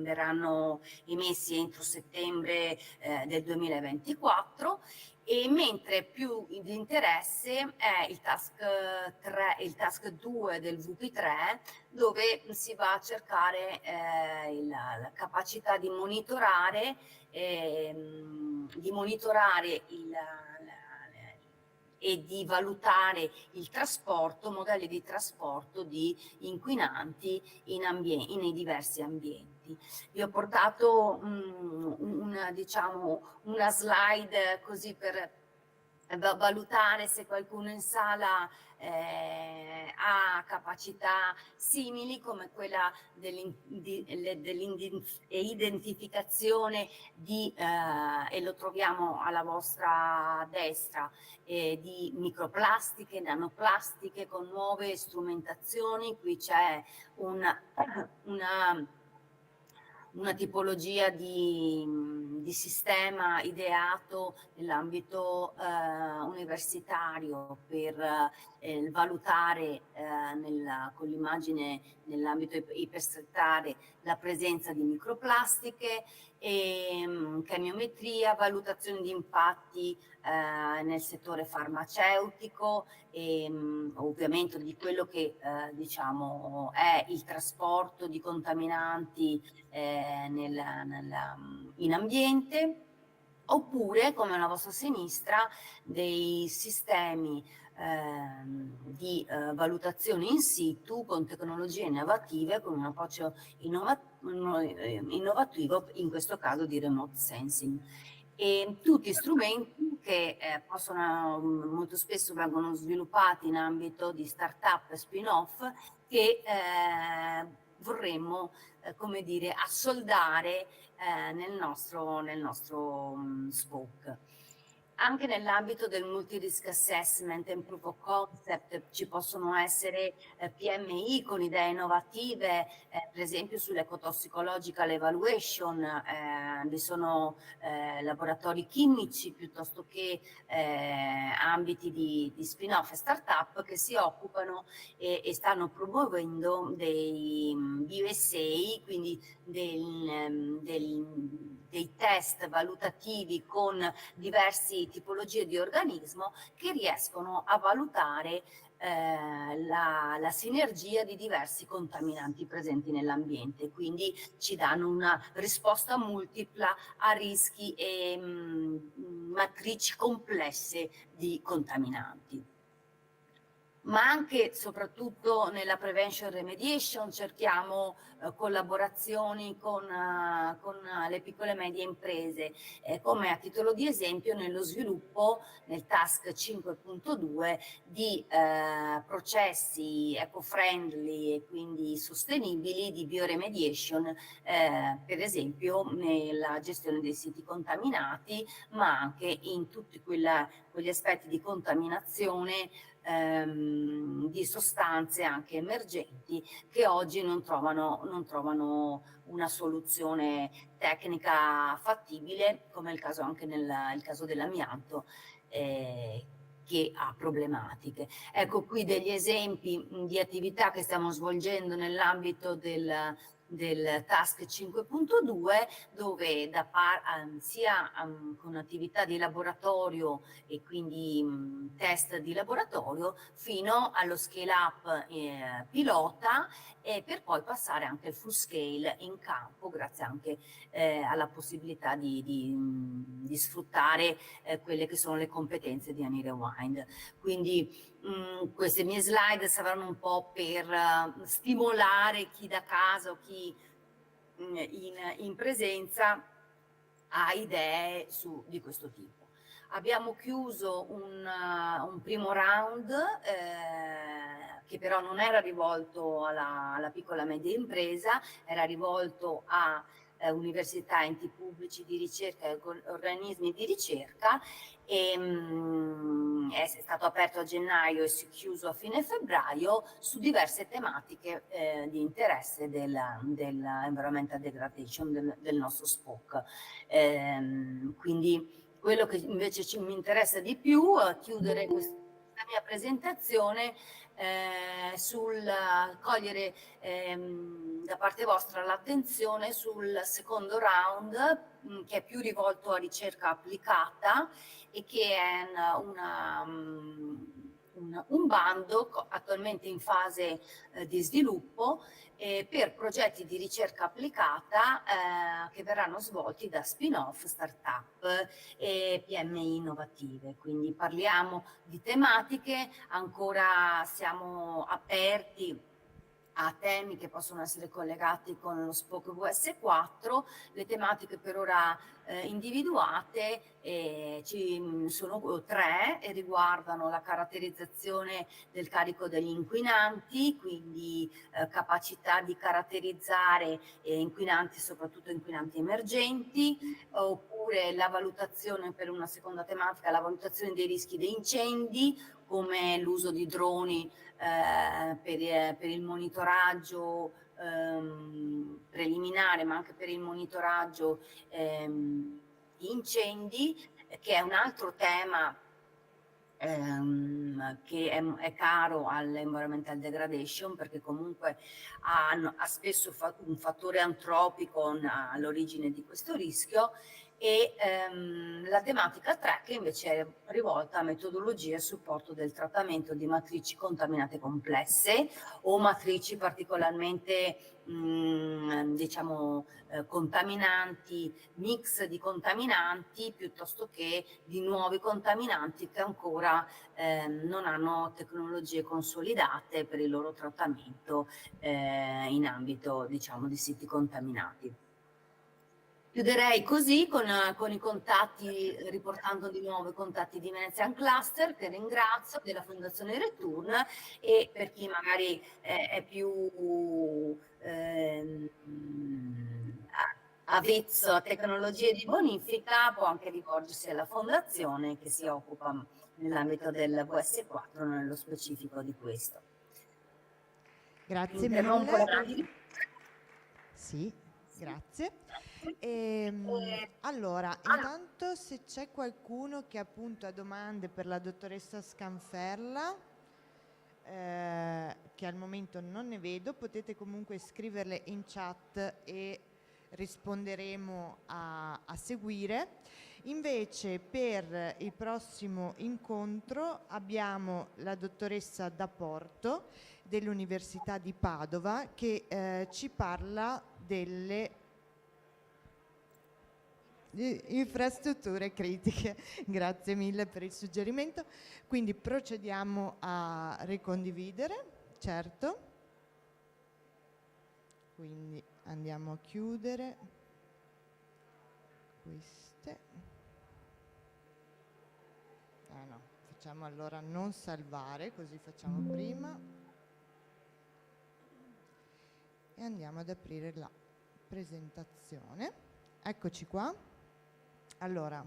verranno emessi entro settembre del 2024. E mentre più di interesse è il task 2 del VP3, dove si va a cercare la capacità di monitorare e di valutare il trasporto, modelli di trasporto di inquinanti nei diversi ambienti. Vi ho portato una slide così per valutare se qualcuno in sala ha capacità simili come quella dell'identificazione e lo troviamo alla vostra destra, di microplastiche, nanoplastiche con nuove strumentazioni. Qui c'è una tipologia di sistema ideato nell'ambito universitario per valutare con l'immagine nell'ambito iperstrettare la presenza di microplastiche, chemiometria, valutazione di impatti nel settore farmaceutico e ovviamente di quello che diciamo è il trasporto di contaminanti in ambiente, oppure come alla vostra sinistra dei sistemi di valutazione in situ con tecnologie innovative, con un approccio innovativo, in questo caso di remote sensing. E tutti strumenti che molto spesso vengono sviluppati in ambito di start-up e spin-off che vorremmo come dire assoldare nel nostro spoke. Anche nell'ambito del multi-risk assessment and proof of concept ci possono essere PMI con idee innovative, per esempio sull'ecotoxicological evaluation, vi sono laboratori chimici piuttosto che ambiti di spin-off e start-up che si occupano e stanno promuovendo dei BSA, quindi dei test valutativi con diverse tipologie di organismo che riescono a valutare la sinergia di diversi contaminanti presenti nell'ambiente, quindi ci danno una risposta multipla a rischi e matrici complesse di contaminanti. Ma anche e soprattutto nella prevention remediation cerchiamo collaborazioni con le piccole e medie imprese, come a titolo di esempio nello sviluppo nel task 5.2 di processi eco-friendly e quindi sostenibili di bioremediation, per esempio nella gestione dei siti contaminati, ma anche in tutti quegli aspetti di contaminazione di sostanze anche emergenti che oggi non trovano una soluzione tecnica fattibile, come il caso anche il caso dell'amianto, che ha problematiche. Ecco qui degli esempi di attività che stiamo svolgendo nell'ambito del task 5.2, dove sia con attività di laboratorio e quindi test di laboratorio fino allo scale up pilota, e per poi passare anche al full scale in campo, grazie anche alla possibilità di sfruttare quelle che sono le competenze di Annie Rewind. Quindi queste mie slide saranno un po' per stimolare chi da casa o chi in presenza ha idee di questo tipo. Abbiamo chiuso un primo round che però non era rivolto alla piccola e media impresa, era rivolto a università, enti pubblici di ricerca e organismi di ricerca, e è stato aperto a gennaio e si è chiuso a fine febbraio su diverse tematiche di interesse dell'environmental degradation del nostro SPOC. Quindi quello che invece mi interessa di più è chiudere questa mia presentazione sul cogliere da parte vostra l'attenzione sul secondo round, che è più rivolto a ricerca applicata e che è un bando attualmente in fase di sviluppo per progetti di ricerca applicata che verranno svolti da spin-off, start-up e PMI innovative. Quindi parliamo di tematiche, ancora siamo aperti a temi che possono essere collegati con lo SPOC VS4. Le tematiche per ora individuate sono 3 e riguardano la caratterizzazione del carico degli inquinanti, quindi capacità di caratterizzare inquinanti, soprattutto inquinanti emergenti, oppure la valutazione, per una seconda tematica, la valutazione dei rischi di incendi, come l'uso di droni per il monitoraggio preliminare, ma anche per il monitoraggio di incendi, che è un altro tema che è caro all'environmental degradation, perché comunque ha spesso un fattore antropico all'origine di questo rischio, e la tematica 3 che invece è rivolta a metodologie a supporto del trattamento di matrici contaminate complesse o matrici particolarmente contaminanti, mix di contaminanti piuttosto che di nuovi contaminanti che ancora non hanno tecnologie consolidate per il loro trattamento in ambito di siti contaminati. Chiuderei così con i contatti, riportando di nuovo i contatti di Venezian Cluster, che ringrazio, della Fondazione Return, e per chi magari è più avvezzo a tecnologie di bonifica, può anche rivolgersi alla Fondazione che si occupa nell'ambito del VS4, nello specifico di questo. Grazie Interrompo mille. Sì, grazie. Allora, intanto se c'è qualcuno che appunto ha domande per la dottoressa Scanferla, che al momento non ne vedo, potete comunque scriverle in chat e risponderemo a seguire. Invece per il prossimo incontro abbiamo la dottoressa D'Aporto dell'Università di Padova che ci parla delle infrastrutture critiche. Grazie mille per il suggerimento. Quindi procediamo a ricondividere, certo. Quindi andiamo a chiudere queste. No, facciamo allora non salvare, così facciamo prima. E andiamo ad aprire la presentazione. Eccoci qua. Allora,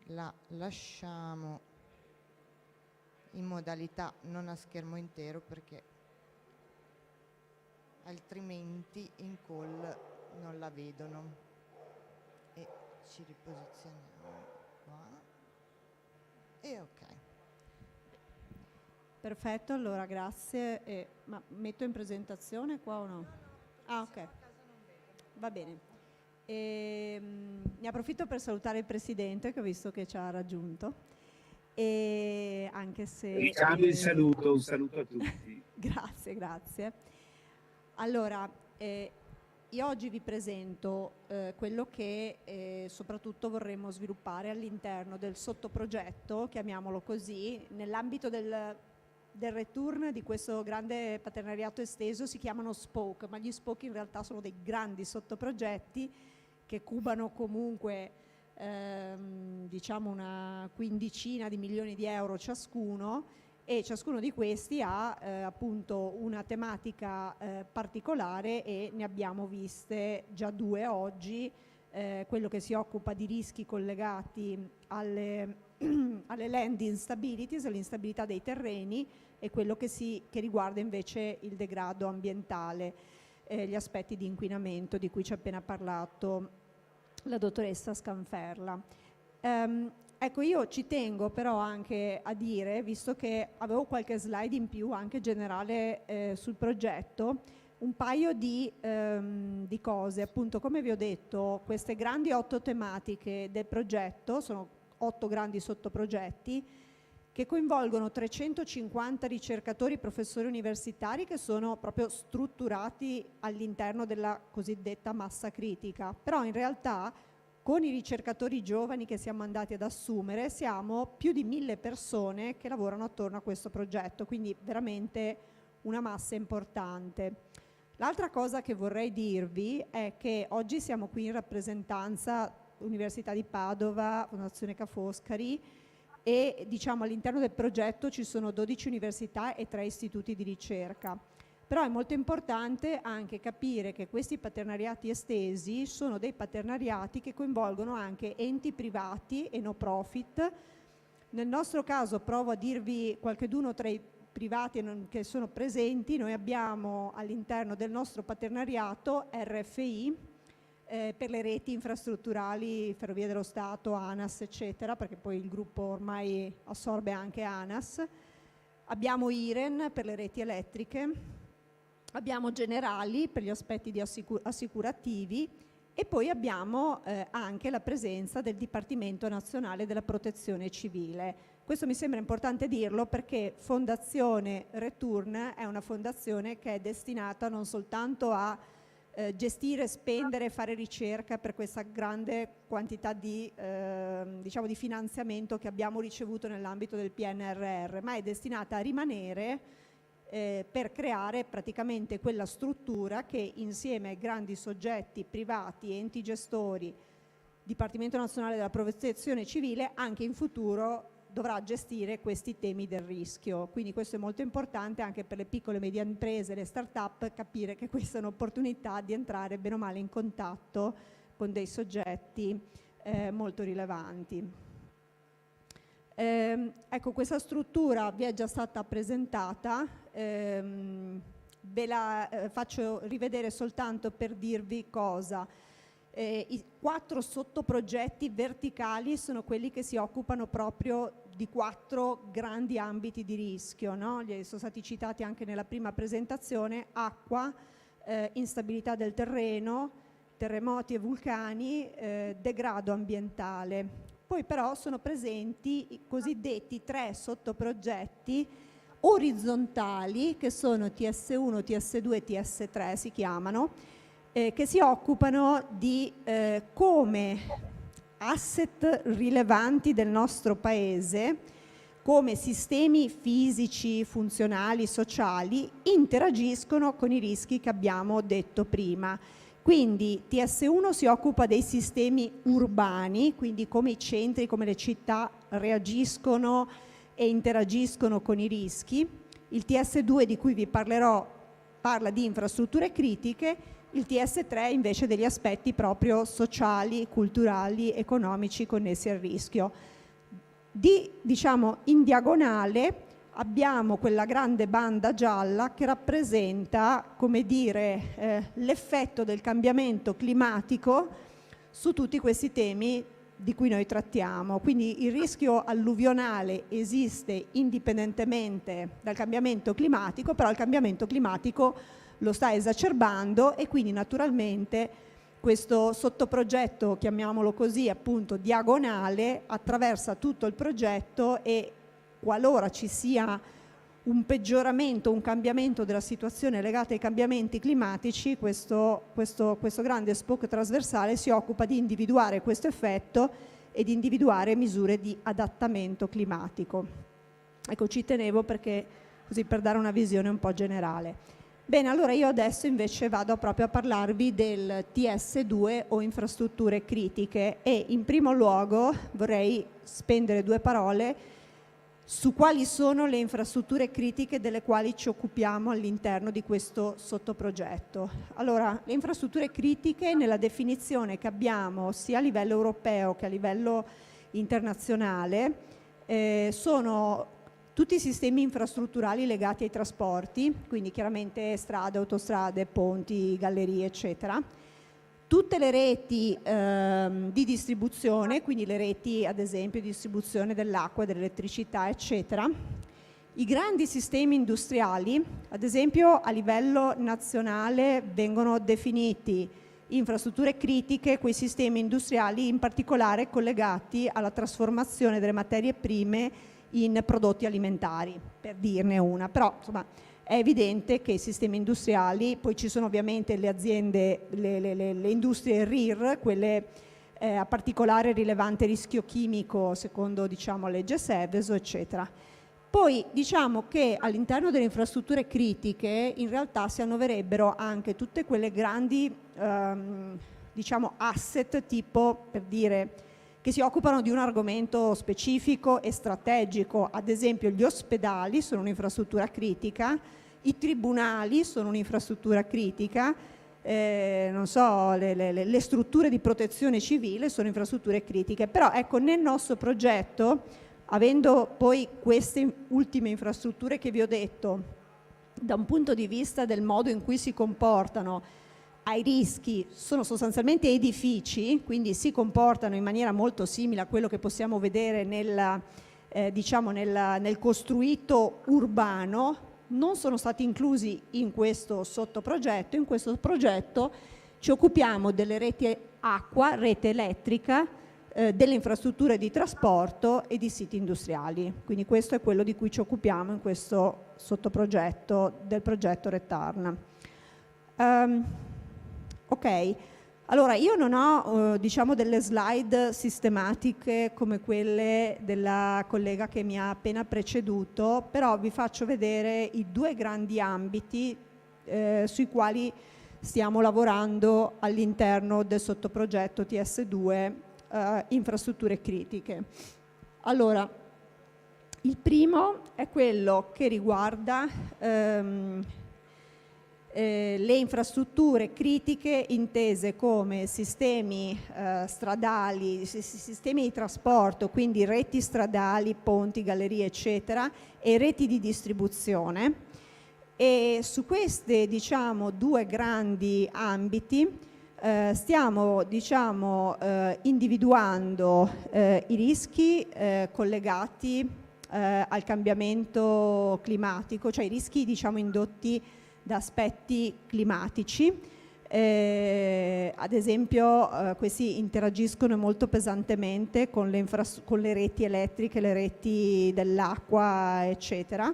la lasciamo in modalità non a schermo intero perché altrimenti in call non la vedono, e ci riposizioniamo qua e ok. Perfetto, allora grazie. Ma metto in presentazione qua o no? Ah, ok, va bene. Ne approfitto per salutare il Presidente, che ho visto che ci ha raggiunto, e anche se Ricambio il saluto, un saluto a tutti. grazie. Allora, io oggi vi presento quello che soprattutto vorremmo sviluppare all'interno del sottoprogetto, chiamiamolo così, nell'ambito del return di questo grande partenariato esteso. Si chiamano SPOC, ma gli SPOC in realtà sono dei grandi sottoprogetti che cubano comunque diciamo una quindicina di milioni di euro ciascuno, e ciascuno di questi ha appunto una tematica particolare, e ne abbiamo viste già 2 oggi quello che si occupa di rischi collegati alle land instabilities, all'instabilità dei terreni, e quello che riguarda invece il degrado ambientale, gli aspetti di inquinamento di cui ci ha appena parlato la dottoressa Scanferla. Ecco, io ci tengo però anche a dire, visto che avevo qualche slide in più anche generale sul progetto, un paio di cose. Appunto, come vi ho detto, queste grandi 8 tematiche del progetto sono 8 grandi sottoprogetti che coinvolgono 350 ricercatori e professori universitari che sono proprio strutturati all'interno della cosiddetta massa critica. Però in realtà con i ricercatori giovani che siamo andati ad assumere siamo più di 1000 persone che lavorano attorno a questo progetto, quindi veramente una massa importante. L'altra cosa che vorrei dirvi è che oggi siamo qui in rappresentanza Università di Padova, Fondazione Ca' Foscari, e diciamo all'interno del progetto ci sono 12 università e 3 istituti di ricerca. Però è molto importante anche capire che questi partenariati estesi sono dei partenariati che coinvolgono anche enti privati e no profit. Nel nostro caso provo a dirvi qualcheduno tra i privati che sono presenti. Noi abbiamo all'interno del nostro partenariato RFI, per le reti infrastrutturali, Ferrovie dello Stato, ANAS, eccetera, perché poi il gruppo ormai assorbe anche ANAS. Abbiamo IREN per le reti elettriche, abbiamo Generali per gli aspetti assicurativi, e poi abbiamo anche la presenza del Dipartimento Nazionale della Protezione Civile. Questo mi sembra importante dirlo perché Fondazione Return è una fondazione che è destinata non soltanto a gestire, spendere, fare ricerca per questa grande quantità di finanziamento che abbiamo ricevuto nell'ambito del PNRR, ma è destinata a rimanere per creare praticamente quella struttura che insieme ai grandi soggetti privati, enti gestori, Dipartimento Nazionale della Protezione Civile, anche in futuro dovrà gestire questi temi del rischio. Quindi questo è molto importante anche per le piccole e medie imprese, le start-up, capire che questa è un'opportunità di entrare bene o male in contatto con dei soggetti molto rilevanti. Ecco, questa struttura vi è già stata presentata, ve la faccio rivedere soltanto per dirvi cosa. I 4 sottoprogetti verticali sono quelli che si occupano proprio di 4 grandi ambiti di rischio, no? Sono stati citati anche nella prima presentazione: acqua, instabilità del terreno, terremoti e vulcani, degrado ambientale. Poi però sono presenti i cosiddetti 3 sottoprogetti orizzontali che sono TS1, TS2 e TS3 si chiamano, che si occupano di come asset rilevanti del nostro paese, come sistemi fisici, funzionali, sociali, interagiscono con i rischi che abbiamo detto prima. Quindi TS1 si occupa dei sistemi urbani, quindi come i centri, come le città reagiscono e interagiscono con i rischi. Il TS2 di cui vi parlerò parla di infrastrutture critiche. Il TS3 invece degli aspetti proprio sociali, culturali, economici connessi al rischio. Diciamo in diagonale abbiamo quella grande banda gialla che rappresenta, come dire, l'effetto del cambiamento climatico su tutti questi temi di cui noi trattiamo. Quindi il rischio alluvionale esiste indipendentemente dal cambiamento climatico, però il cambiamento climatico lo sta esacerbando e quindi naturalmente questo sottoprogetto, chiamiamolo così, appunto diagonale, attraversa tutto il progetto e qualora ci sia un peggioramento, un cambiamento della situazione legata ai cambiamenti climatici, questo grande spoke trasversale si occupa di individuare questo effetto e di individuare misure di adattamento climatico. Ecco, ci tenevo perché così per dare una visione un po' generale. Bene, allora io adesso invece vado proprio a parlarvi del TS2 o infrastrutture critiche e in primo luogo vorrei spendere 2 parole su quali sono le infrastrutture critiche delle quali ci occupiamo all'interno di questo sottoprogetto. Allora, le infrastrutture critiche, nella definizione che abbiamo sia a livello europeo che a livello internazionale, sono tutti i sistemi infrastrutturali legati ai trasporti, quindi chiaramente strade, autostrade, ponti, gallerie, eccetera. Tutte le reti di distribuzione, quindi le reti ad esempio di distribuzione dell'acqua, dell'elettricità, eccetera. I grandi sistemi industriali, ad esempio a livello nazionale vengono definiti infrastrutture critiche, quei sistemi industriali in particolare collegati alla trasformazione delle materie prime in prodotti alimentari, per dirne una. Però insomma è evidente che i sistemi industriali, poi ci sono ovviamente le aziende, le industrie RIR, quelle a particolare rilevante rischio chimico secondo diciamo legge Seveso, eccetera. Poi diciamo che all'interno delle infrastrutture critiche in realtà si annoverebbero anche tutte quelle grandi diciamo asset, tipo per dire che si occupano di un argomento specifico e strategico, ad esempio gli ospedali sono un'infrastruttura critica, i tribunali sono un'infrastruttura critica, non so, le strutture di protezione civile sono infrastrutture critiche, però ecco nel nostro progetto, avendo poi queste ultime infrastrutture che vi ho detto, da un punto di vista del modo in cui si comportano, ai rischi, sono sostanzialmente edifici, quindi si comportano in maniera molto simile a quello che possiamo vedere diciamo nel costruito urbano, non sono stati inclusi in questo sottoprogetto. In questo progetto ci occupiamo delle reti acqua, rete elettrica, delle infrastrutture di trasporto e di siti industriali. Quindi questo è quello di cui ci occupiamo in questo sottoprogetto del progetto Return. Ok, allora io non ho diciamo delle slide sistematiche come quelle della collega che mi ha appena preceduto, però vi faccio vedere i due grandi ambiti sui quali stiamo lavorando all'interno del sottoprogetto TS2 infrastrutture critiche. Allora, il primo è quello che riguarda le infrastrutture critiche intese come sistemi stradali, sistemi di trasporto, quindi reti stradali, ponti, gallerie, eccetera, e reti di distribuzione. E su questi, diciamo, due grandi ambiti stiamo, diciamo, individuando i rischi collegati al cambiamento climatico, cioè i rischi, diciamo, indotti da aspetti climatici. Ad esempio questi interagiscono molto pesantemente con le reti elettriche, le reti dell'acqua, eccetera,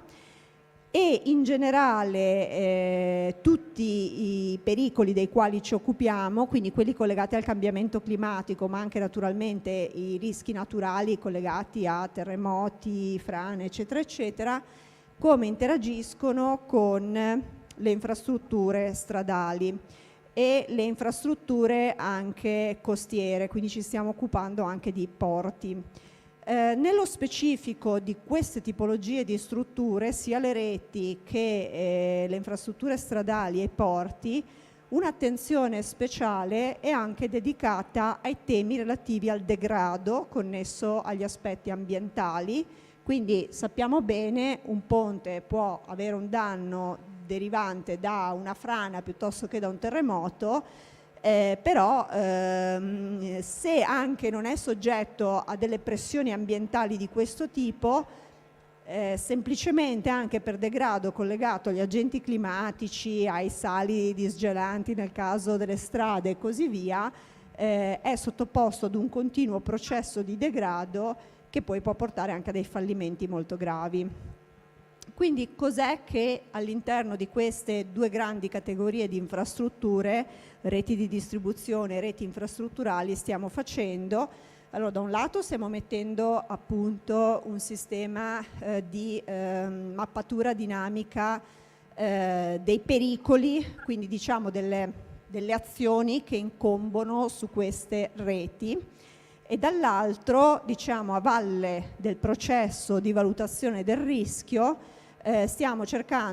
e in generale tutti i pericoli dei quali ci occupiamo, quindi quelli collegati al cambiamento climatico, ma anche naturalmente i rischi naturali collegati a terremoti, frane, eccetera, eccetera, come interagiscono con le infrastrutture stradali e le infrastrutture anche costiere, quindi ci stiamo occupando anche di porti. Nello specifico di queste tipologie di strutture, sia le reti che le infrastrutture stradali e i porti, un'attenzione speciale è anche dedicata ai temi relativi al degrado connesso agli aspetti ambientali. Quindi sappiamo bene, un ponte può avere un danno derivante da una frana piuttosto che da un terremoto, però se anche non è soggetto a delle pressioni ambientali di questo tipo, semplicemente anche per degrado collegato agli agenti climatici, ai sali disgelanti nel caso delle strade e così via, è sottoposto ad un continuo processo di degrado che poi può portare anche a dei fallimenti molto gravi. Quindi cos'è che all'interno di queste due grandi categorie di infrastrutture, reti di distribuzione e reti infrastrutturali, stiamo facendo? Allora, da un lato stiamo mettendo a punto un sistema di mappatura dinamica dei pericoli, quindi diciamo delle azioni che incombono su queste reti, e dall'altro, diciamo, a valle del processo di valutazione del rischio,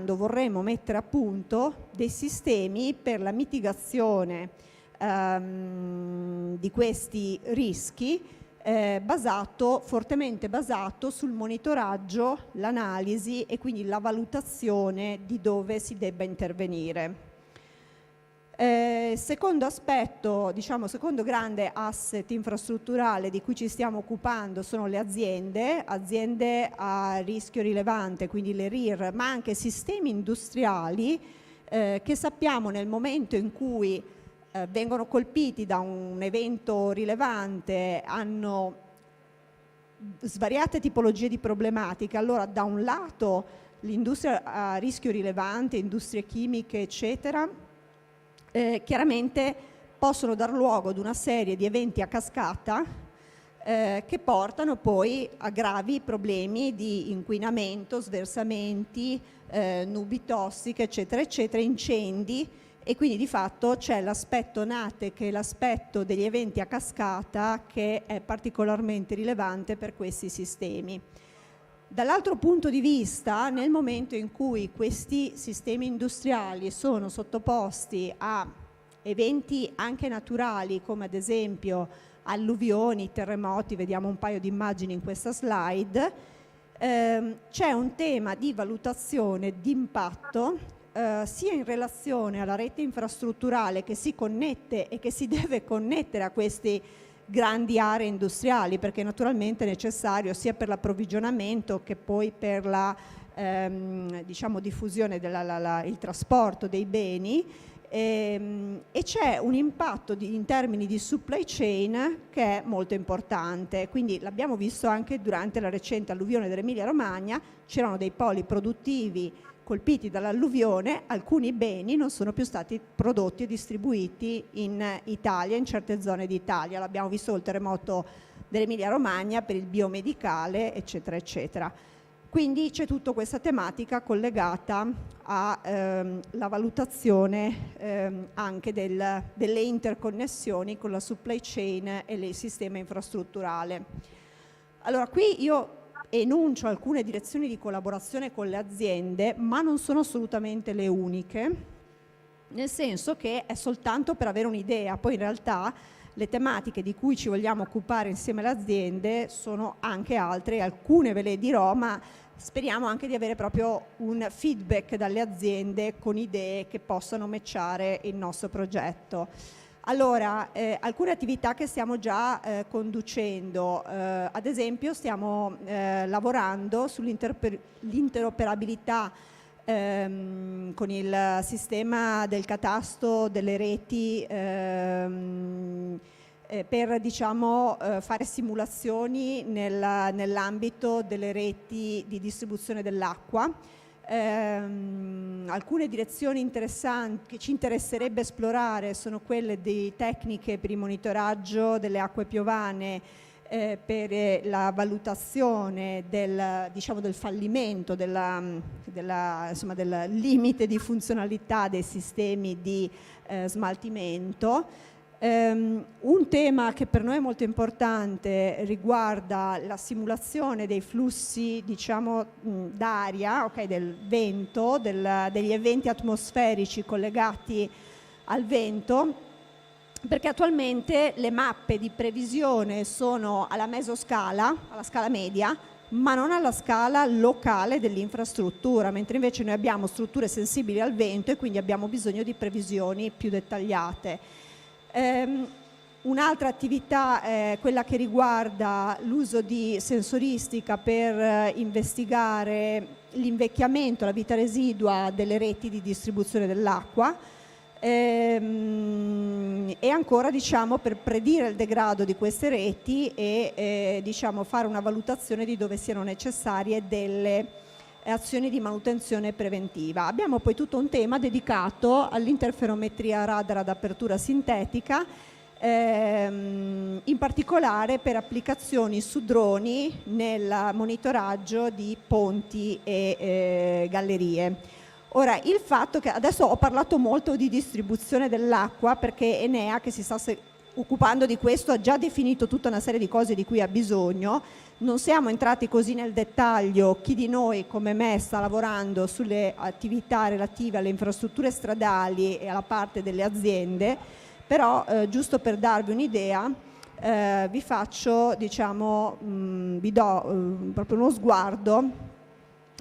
vorremmo mettere a punto dei sistemi per la mitigazione di questi rischi, fortemente basato sul monitoraggio, l'analisi e quindi la valutazione di dove si debba intervenire. Secondo aspetto, diciamo, secondo grande asset infrastrutturale di cui ci stiamo occupando sono le aziende a rischio rilevante, quindi le RIR, ma anche sistemi industriali che sappiamo nel momento in cui vengono colpiti da un evento rilevante, hanno svariate tipologie di problematiche. Allora, da un lato l'industria a rischio rilevante, industrie chimiche, eccetera, chiaramente possono dar luogo ad una serie di eventi a cascata che portano poi a gravi problemi di inquinamento, sversamenti, nubi tossiche, eccetera, eccetera, incendi. E quindi di fatto c'è l'aspetto NATE, che è l'aspetto degli eventi a cascata, che è particolarmente rilevante per questi sistemi. Dall'altro punto di vista, nel momento in cui questi sistemi industriali sono sottoposti a eventi anche naturali, come ad esempio alluvioni, terremoti, vediamo un paio di immagini in questa slide, c'è un tema di valutazione di impatto sia in relazione alla rete infrastrutturale che si connette e che si deve connettere a queste grandi aree industriali, perché naturalmente è necessario sia per l'approvvigionamento che poi per la diciamo, diffusione, il trasporto dei beni, e c'è un impatto in termini di supply chain che è molto importante. Quindi l'abbiamo visto anche durante la recente alluvione dell'Emilia Romagna, c'erano dei poli produttivi colpiti dall'alluvione, alcuni beni non sono più stati prodotti e distribuiti in Italia, in certe zone d'Italia. L'abbiamo visto col terremoto dell'Emilia Romagna, per il biomedicale, eccetera, eccetera. Quindi c'è tutta questa tematica collegata alla valutazione anche delle interconnessioni con la supply chain e il sistema infrastrutturale. Allora, qui io enuncio alcune direzioni di collaborazione con le aziende, ma non sono assolutamente le uniche, nel senso che è soltanto per avere un'idea. Poi in realtà le tematiche di cui ci vogliamo occupare insieme alle aziende sono anche altre, alcune ve le dirò, ma speriamo anche di avere proprio un feedback dalle aziende con idee che possano matchare il nostro progetto. Allora, alcune attività che stiamo già conducendo, ad esempio stiamo lavorando sull'interoperabilità con il sistema del catasto delle reti per, diciamo, fare simulazioni nell'ambito delle reti di distribuzione dell'acqua. Alcune direzioni interessanti che ci interesserebbe esplorare sono quelle di tecniche per il monitoraggio delle acque piovane, per la valutazione del fallimento, insomma, del limite di funzionalità dei sistemi di smaltimento. Un tema che per noi è molto importante riguarda la simulazione dei flussi, diciamo, d'aria, okay, del vento, degli eventi atmosferici collegati al vento, perché attualmente le mappe di previsione sono alla mesoscala, alla scala media, ma non alla scala locale dell'infrastruttura, mentre invece noi abbiamo strutture sensibili al vento e quindi abbiamo bisogno di previsioni più dettagliate. Un'altra attività è quella che riguarda l'uso di sensoristica per investigare l'invecchiamento, la vita residua delle reti di distribuzione dell'acqua, e ancora, diciamo, per predire il degrado di queste reti e diciamo, fare una valutazione di dove siano necessarie delle azioni di manutenzione preventiva. Abbiamo poi tutto un tema dedicato all'interferometria radar ad apertura sintetica, in particolare per applicazioni su droni nel monitoraggio di ponti e gallerie. Ora, il fatto che adesso ho parlato molto di distribuzione dell'acqua perché Enea, che si sta occupando di questo, ha già definito tutta una serie di cose di cui ha bisogno. Non siamo entrati così nel dettaglio, chi di noi come me sta lavorando sulle attività relative alle infrastrutture stradali e alla parte delle aziende, però giusto per darvi un'idea, vi faccio, diciamo, vi do proprio uno sguardo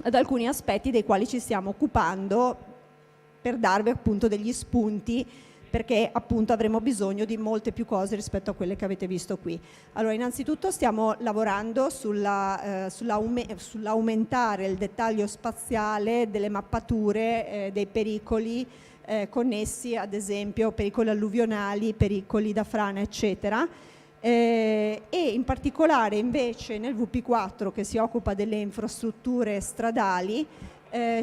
ad alcuni aspetti dei quali ci stiamo occupando per darvi appunto degli spunti, perché appunto avremo bisogno di molte più cose rispetto a quelle che avete visto qui. Allora, innanzitutto stiamo lavorando sull'aumentare il dettaglio spaziale delle mappature dei pericoli connessi, ad esempio pericoli alluvionali, pericoli da frana, eccetera. E in particolare invece nel VP4, che si occupa delle infrastrutture stradali,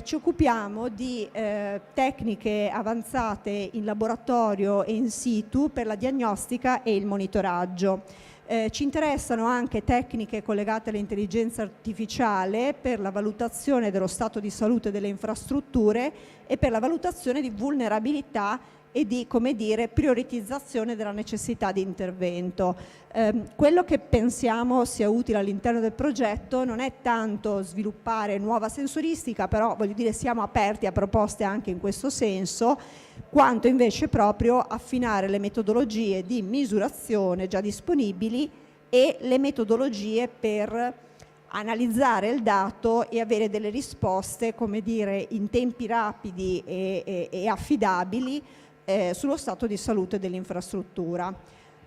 ci occupiamo di tecniche avanzate in laboratorio e in situ per la diagnostica e il monitoraggio. Ci interessano anche tecniche collegate all'intelligenza artificiale per la valutazione dello stato di salute delle infrastrutture e per la valutazione di vulnerabilità e di, come dire, prioritizzazione della necessità di intervento. Quello che pensiamo sia utile all'interno del progetto non è tanto sviluppare nuova sensoristica, però voglio dire siamo aperti a proposte anche in questo senso, quanto invece proprio affinare le metodologie di misurazione già disponibili e le metodologie per analizzare il dato e avere delle risposte, come dire, in tempi rapidi e affidabili sullo stato di salute dell'infrastruttura.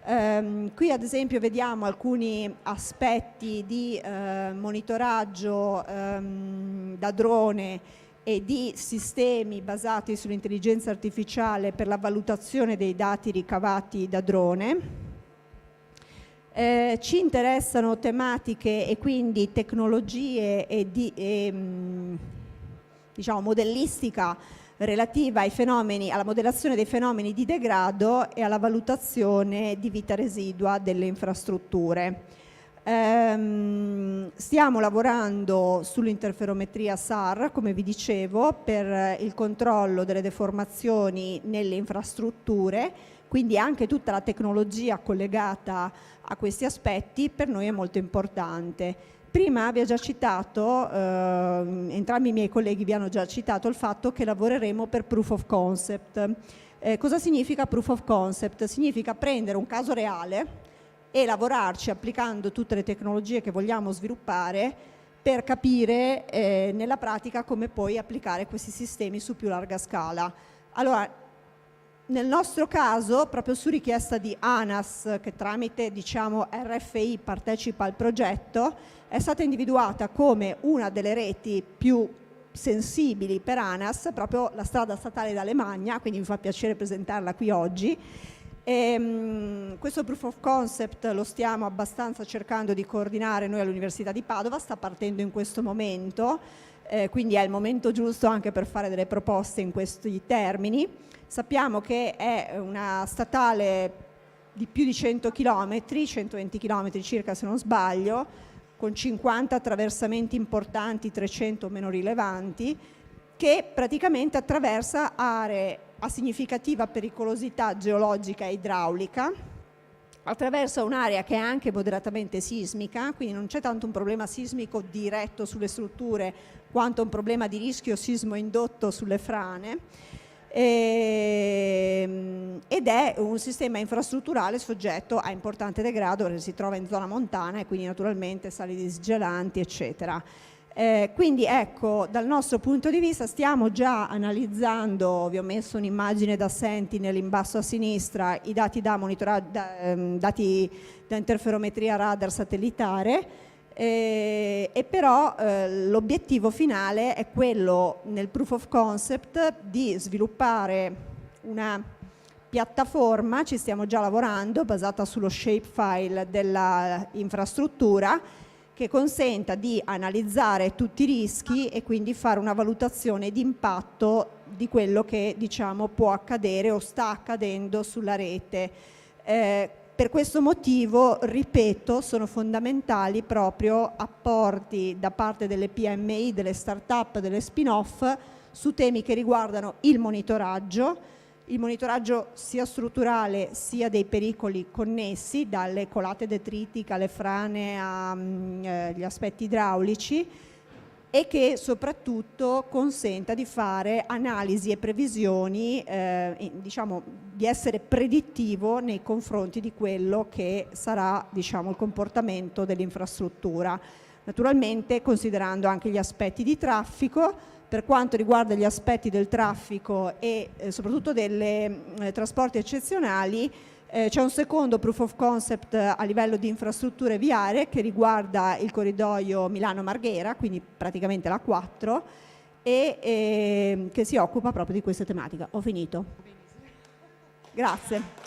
Qui ad esempio vediamo alcuni aspetti di monitoraggio da drone e di sistemi basati sull'intelligenza artificiale per la valutazione dei dati ricavati da drone. Ci interessano tematiche e quindi tecnologie e diciamo modellistica relativa ai fenomeni, alla modellazione dei fenomeni di degrado e alla valutazione di vita residua delle infrastrutture. Stiamo lavorando sull'interferometria SAR, come vi dicevo, per il controllo delle deformazioni nelle infrastrutture, quindi anche tutta la tecnologia collegata a questi aspetti per noi è molto importante. Prima vi ho già citato, entrambi i miei colleghi vi hanno già citato il fatto che lavoreremo per proof of concept. Cosa significa proof of concept? Significa prendere un caso reale e lavorarci applicando tutte le tecnologie che vogliamo sviluppare per capire nella pratica come poi applicare questi sistemi su più larga scala. Allora, nel nostro caso, proprio su richiesta di ANAS, che tramite diciamo RFI partecipa al progetto, è stata individuata come una delle reti più sensibili per ANAS, proprio la strada statale d'Alemagna, quindi mi fa piacere presentarla qui oggi. Questo proof of concept lo stiamo abbastanza cercando di coordinare noi all'Università di Padova, sta partendo in questo momento, quindi è il momento giusto anche per fare delle proposte in questi termini. Sappiamo che è una statale di più di 100 km, 120 km circa se non sbaglio, con 50 attraversamenti importanti, 300 meno rilevanti, che praticamente attraversa aree a significativa pericolosità geologica e idraulica, attraversa un'area che è anche moderatamente sismica, quindi non c'è tanto un problema sismico diretto sulle strutture quanto un problema di rischio sismo indotto sulle frane, ed è un sistema infrastrutturale soggetto a importante degrado perché si trova in zona montana e quindi naturalmente sali disgelanti eccetera. Quindi ecco, dal nostro punto di vista stiamo già analizzando, vi ho messo un'immagine da Sentinel in basso a sinistra, i dati da monitoraggio, dati da interferometria radar satellitare, e però l'obiettivo finale è quello nel proof of concept di sviluppare una piattaforma, ci stiamo già lavorando, basata sullo shapefile della infrastruttura, che consenta di analizzare tutti i rischi e quindi fare una valutazione di impatto di quello che diciamo può accadere o sta accadendo sulla rete. Per questo motivo, ripeto, sono fondamentali proprio apporti da parte delle PMI, delle start-up, delle spin-off su temi che riguardano il monitoraggio, il monitoraggio sia strutturale sia dei pericoli connessi, dalle colate detritiche alle frane agli aspetti idraulici, e che soprattutto consenta di fare analisi e previsioni, diciamo, di essere predittivo nei confronti di quello che sarà, diciamo, il comportamento dell'infrastruttura. Naturalmente considerando anche gli aspetti di traffico. Per quanto riguarda gli aspetti del traffico e soprattutto dei trasporti eccezionali, c'è un secondo proof of concept a livello di infrastrutture viarie che riguarda il corridoio Milano-Marghera, quindi praticamente la 4, e che si occupa proprio di queste tematiche. Ho finito. Grazie.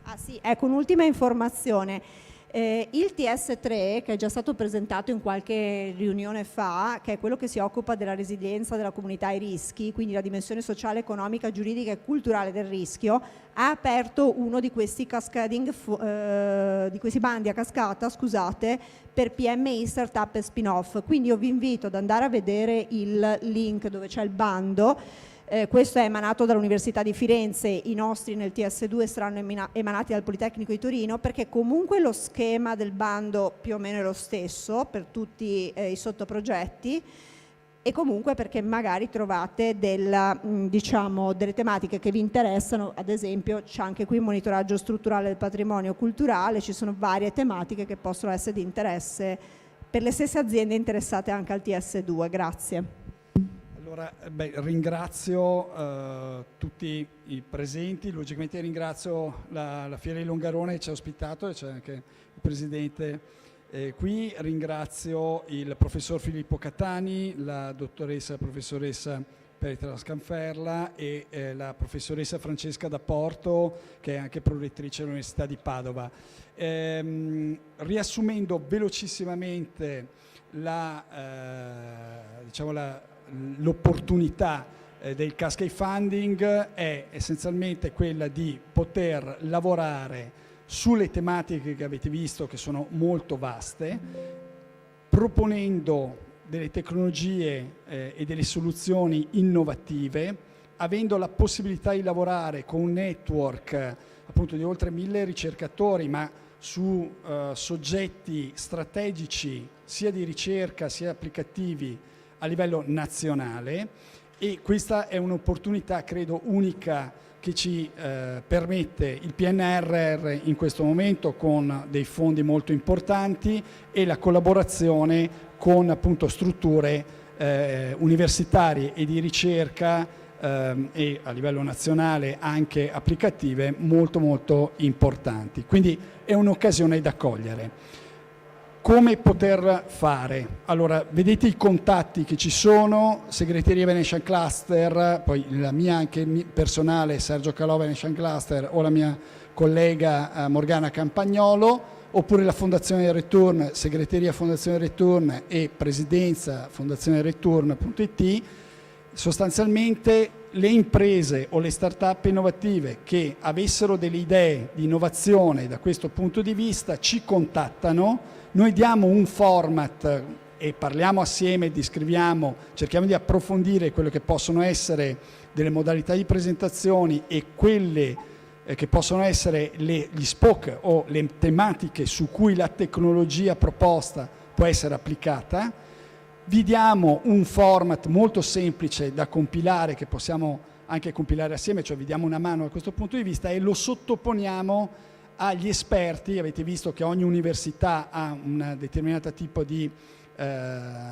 Ah sì, ecco un'ultima informazione. Il TS3, che è già stato presentato in qualche riunione fa, che è quello che si occupa della resilienza della comunità ai rischi, quindi la dimensione sociale, economica, giuridica e culturale del rischio, ha aperto uno di questi di questi bandi a cascata, scusate, per PMI, startup e spin-off. Quindi io vi invito ad andare a vedere il link dove c'è il bando. Questo è emanato dall'Università di Firenze, i nostri nel TS2 saranno emanati dal Politecnico di Torino, perché comunque lo schema del bando più o meno è lo stesso per tutti i sottoprogetti, e comunque perché magari trovate diciamo, delle tematiche che vi interessano. Ad esempio c'è anche qui il monitoraggio strutturale del patrimonio culturale, ci sono varie tematiche che possono essere di interesse per le stesse aziende interessate anche al TS2. Grazie. Allora, ringrazio tutti i presenti, logicamente ringrazio la Fiera di Longarone che ci ha ospitato, e c'è anche il Presidente qui, ringrazio il Professor Filippo Catani, la Professoressa Petra Scanferla e la Professoressa Francesca D'Apporto, che è anche prorettrice dell'Università di Padova. Riassumendo velocissimamente l'opportunità del Cascade Funding, è essenzialmente quella di poter lavorare sulle tematiche che avete visto, che sono molto vaste, proponendo delle tecnologie e delle soluzioni innovative, avendo la possibilità di lavorare con un network appunto di oltre 1000 ricercatori, ma su soggetti strategici sia di ricerca sia applicativi a livello nazionale, e questa è un'opportunità credo unica che ci permette il PNRR in questo momento, con dei fondi molto importanti e la collaborazione con appunto strutture universitarie e di ricerca e a livello nazionale anche applicative molto molto importanti. Quindi è un'occasione da cogliere. Come poter fare? Allora, vedete i contatti che ci sono, Segreteria Venetian Cluster, poi la mia anche personale Sergio Calò Venetian Cluster, o la mia collega Morgana Campagnolo, oppure la Fondazione Return, Segreteria Fondazione Return e Presidenza Fondazione Return.it. Sostanzialmente le imprese o le start-up innovative che avessero delle idee di innovazione da questo punto di vista ci contattano. Noi diamo un format e parliamo assieme, descriviamo, cerchiamo di approfondire quello che possono essere delle modalità di presentazioni e quelle che possono essere gli spoke o le tematiche su cui la tecnologia proposta può essere applicata. Vi diamo un format molto semplice da compilare, che possiamo anche compilare assieme, cioè vi diamo una mano da questo punto di vista, e lo sottoponiamo agli esperti. Avete visto che ogni università ha un determinato tipo di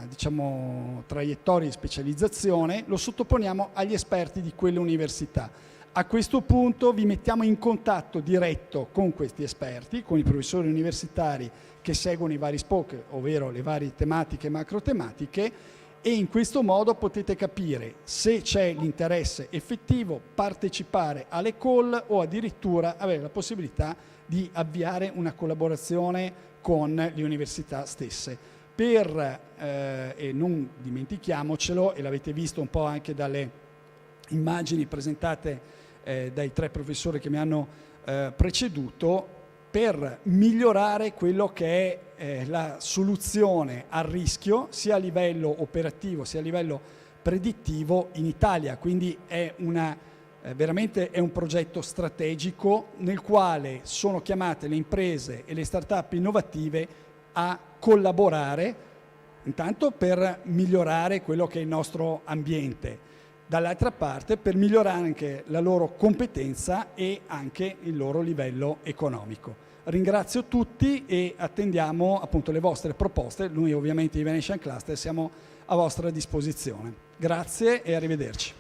diciamo, traiettoria di specializzazione, lo sottoponiamo agli esperti di quelle università. A questo punto vi mettiamo in contatto diretto con questi esperti, con i professori universitari che seguono i vari spoke, ovvero le varie tematiche e macro tematiche, e in questo modo potete capire se c'è l'interesse effettivo, partecipare alle call o addirittura avere la possibilità di avviare una collaborazione con le università stesse. E non dimentichiamocelo, e l'avete visto un po' anche dalle immagini presentate dai tre professori che mi hanno preceduto, per migliorare quello che è la soluzione al rischio sia a livello operativo sia a livello predittivo in Italia. Quindi è veramente è un progetto strategico nel quale sono chiamate le imprese e le start-up innovative a collaborare, intanto per migliorare quello che è il nostro ambiente, dall'altra parte per migliorare anche la loro competenza e anche il loro livello economico. Ringrazio tutti e attendiamo appunto le vostre proposte. Noi ovviamente di Venetian Cluster siamo a vostra disposizione. Grazie e arrivederci.